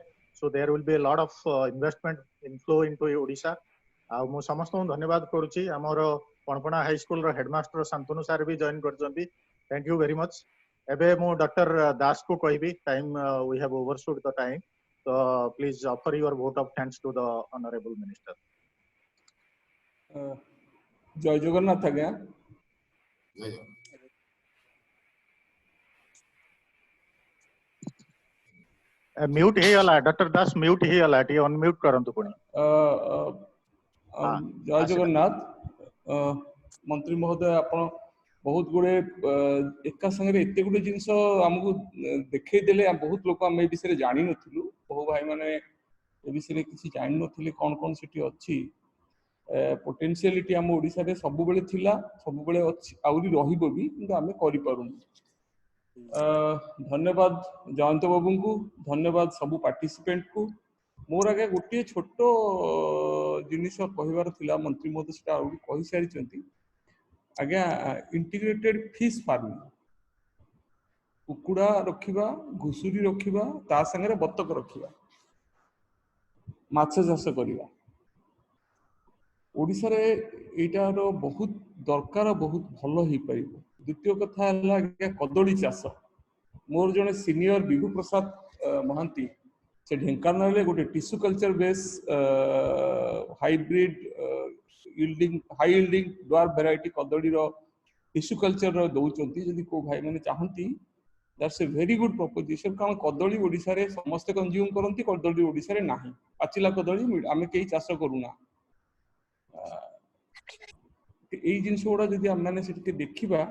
so there will be a lot of investment inflow into Odisha आ मु समस्त धन्यवाद करूची हमर पणपणा हाई स्कूल रो हेडमास्टर शांतनु सर भी जॉइन करजंती थैंक यू वेरी मच। एबे मु डॉक्टर दास को कहबी time we have overshoot the time तो please offer your vote of thanks to the honourable minister. जय जगन्नाथ आज्ञा। म्यूट हे गला डॉक्टर दास म्यूट हे गला टी अनम्यूट करंतु पुनी। जय जगन्नाथ मंत्री महोदय आपण बहुत गुड़े एका संगे एते गुड़े जिनस आमको देखै देले बहुत लोक आम ए विषय जानि नथिलु बहु भाई माने ए विषय किसी जानि नथिले कोन कोन सिटी अछि पोटेंशियलिटी आम ओडिसा रे सब बेले थिला सब बेले अछि आउरी रहिबो भी किंतु आमे करि पारुन। धन्यवाद जयंत बाबू को, धन्यवाद सबू पार्टिसिपेंट को। मोर आगे गोटे छोट जिनिस कहबार थिला मंत्री महोदय सेटा आउरी कहि सारिचंती आज्ञा इंटीग्रेटेड फिश फार्मिंग कुकुड़ा रखिबा घुसुरी रखिबा ता संगे बतक रखिबा माछ चाष करिबा ओडिसा रे एटार बहुत दरकार बहुत भलो ही परिबो। द्वितीय कथा हला कदली चाष मोर जने सीनियर विभू प्रसाद महांती से ढेंकानाल रे गोटे tissue culture base hybrid high yielding dwarf variety कदली रो टिश्यू कल्चर रो दउचंती जदी को भाई माने चाहंती that's a very good proposition कारण कदली ओडिसा रे समस्त कंज्यूम करंती कदली ओडिसा रे नाही पाचिला कदली आमे केही चाष करूना एई जिंस ओडा जदी हम माने सेठी देखिबा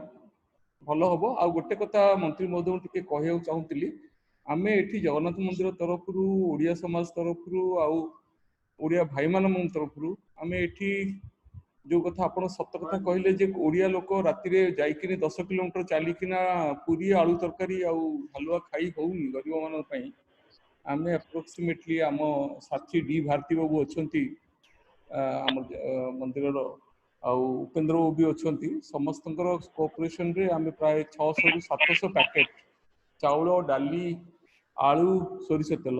भलो होबो। आ गोटे कथा मंत्री महोदय टिके कहया चाहूतिली आमे एठी जगन्नाथ मंदिर तरफरु ओडिया समाज तरफरु आउ ओडिया भाई मान तरफरु आमे एठी जो कथा आपण सत्य कथा कहले जे ओडिया लोक राति रे जाइकिनी 10 किलोमीटर चलिकिना पूरी आलू तरकारी आउ हलवा खाई होउनी गरीब मान पई आमे अप्रोक्सीमेटली आम साथी डी भारती बाबू अछंती आम मंदिर रो आउ उपेंद्र बाबू भी अछंती समस्तंकर कोऑपरेशन रे आमे प्राय 600 रु 700 पैकेट चाउल डाली आलू सोरिष तेल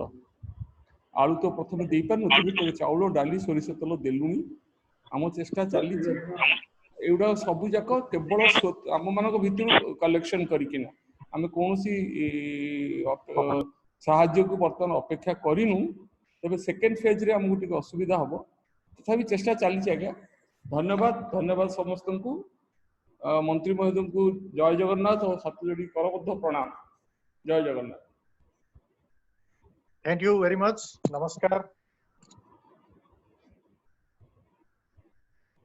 आलू तो प्रथम दे पार नथिबे तो चाउल डाली सोरिष तेल देलुनी आम चेष्टा चली एउडा सब जाक केवल आम मानक भितर कलेक्शन करिकिना आमे कोनोसी साहाय्य को बर्तमान अपेक्षा करिनु तबे सेकेंड फेज रे हमहु टिक असुविधा हबो तथापि चेष्टा चली आज्ञा। धन्यवाद धन्यवाद समस्त को मंत्री महोदय को जय जगन्नाथ और सतजोड़ी करबद्ध प्रणाम। जय Jagannath. Thank you very much नमस्कार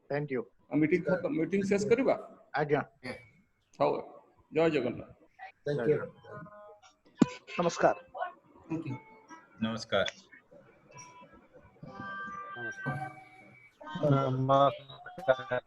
थैंक यू। मीटिंग शेष करबा आज्ञा हो जय जगन्नाथ। थैंक यू नमस्कार नमस्कार। नमस्कार। नमस्कार।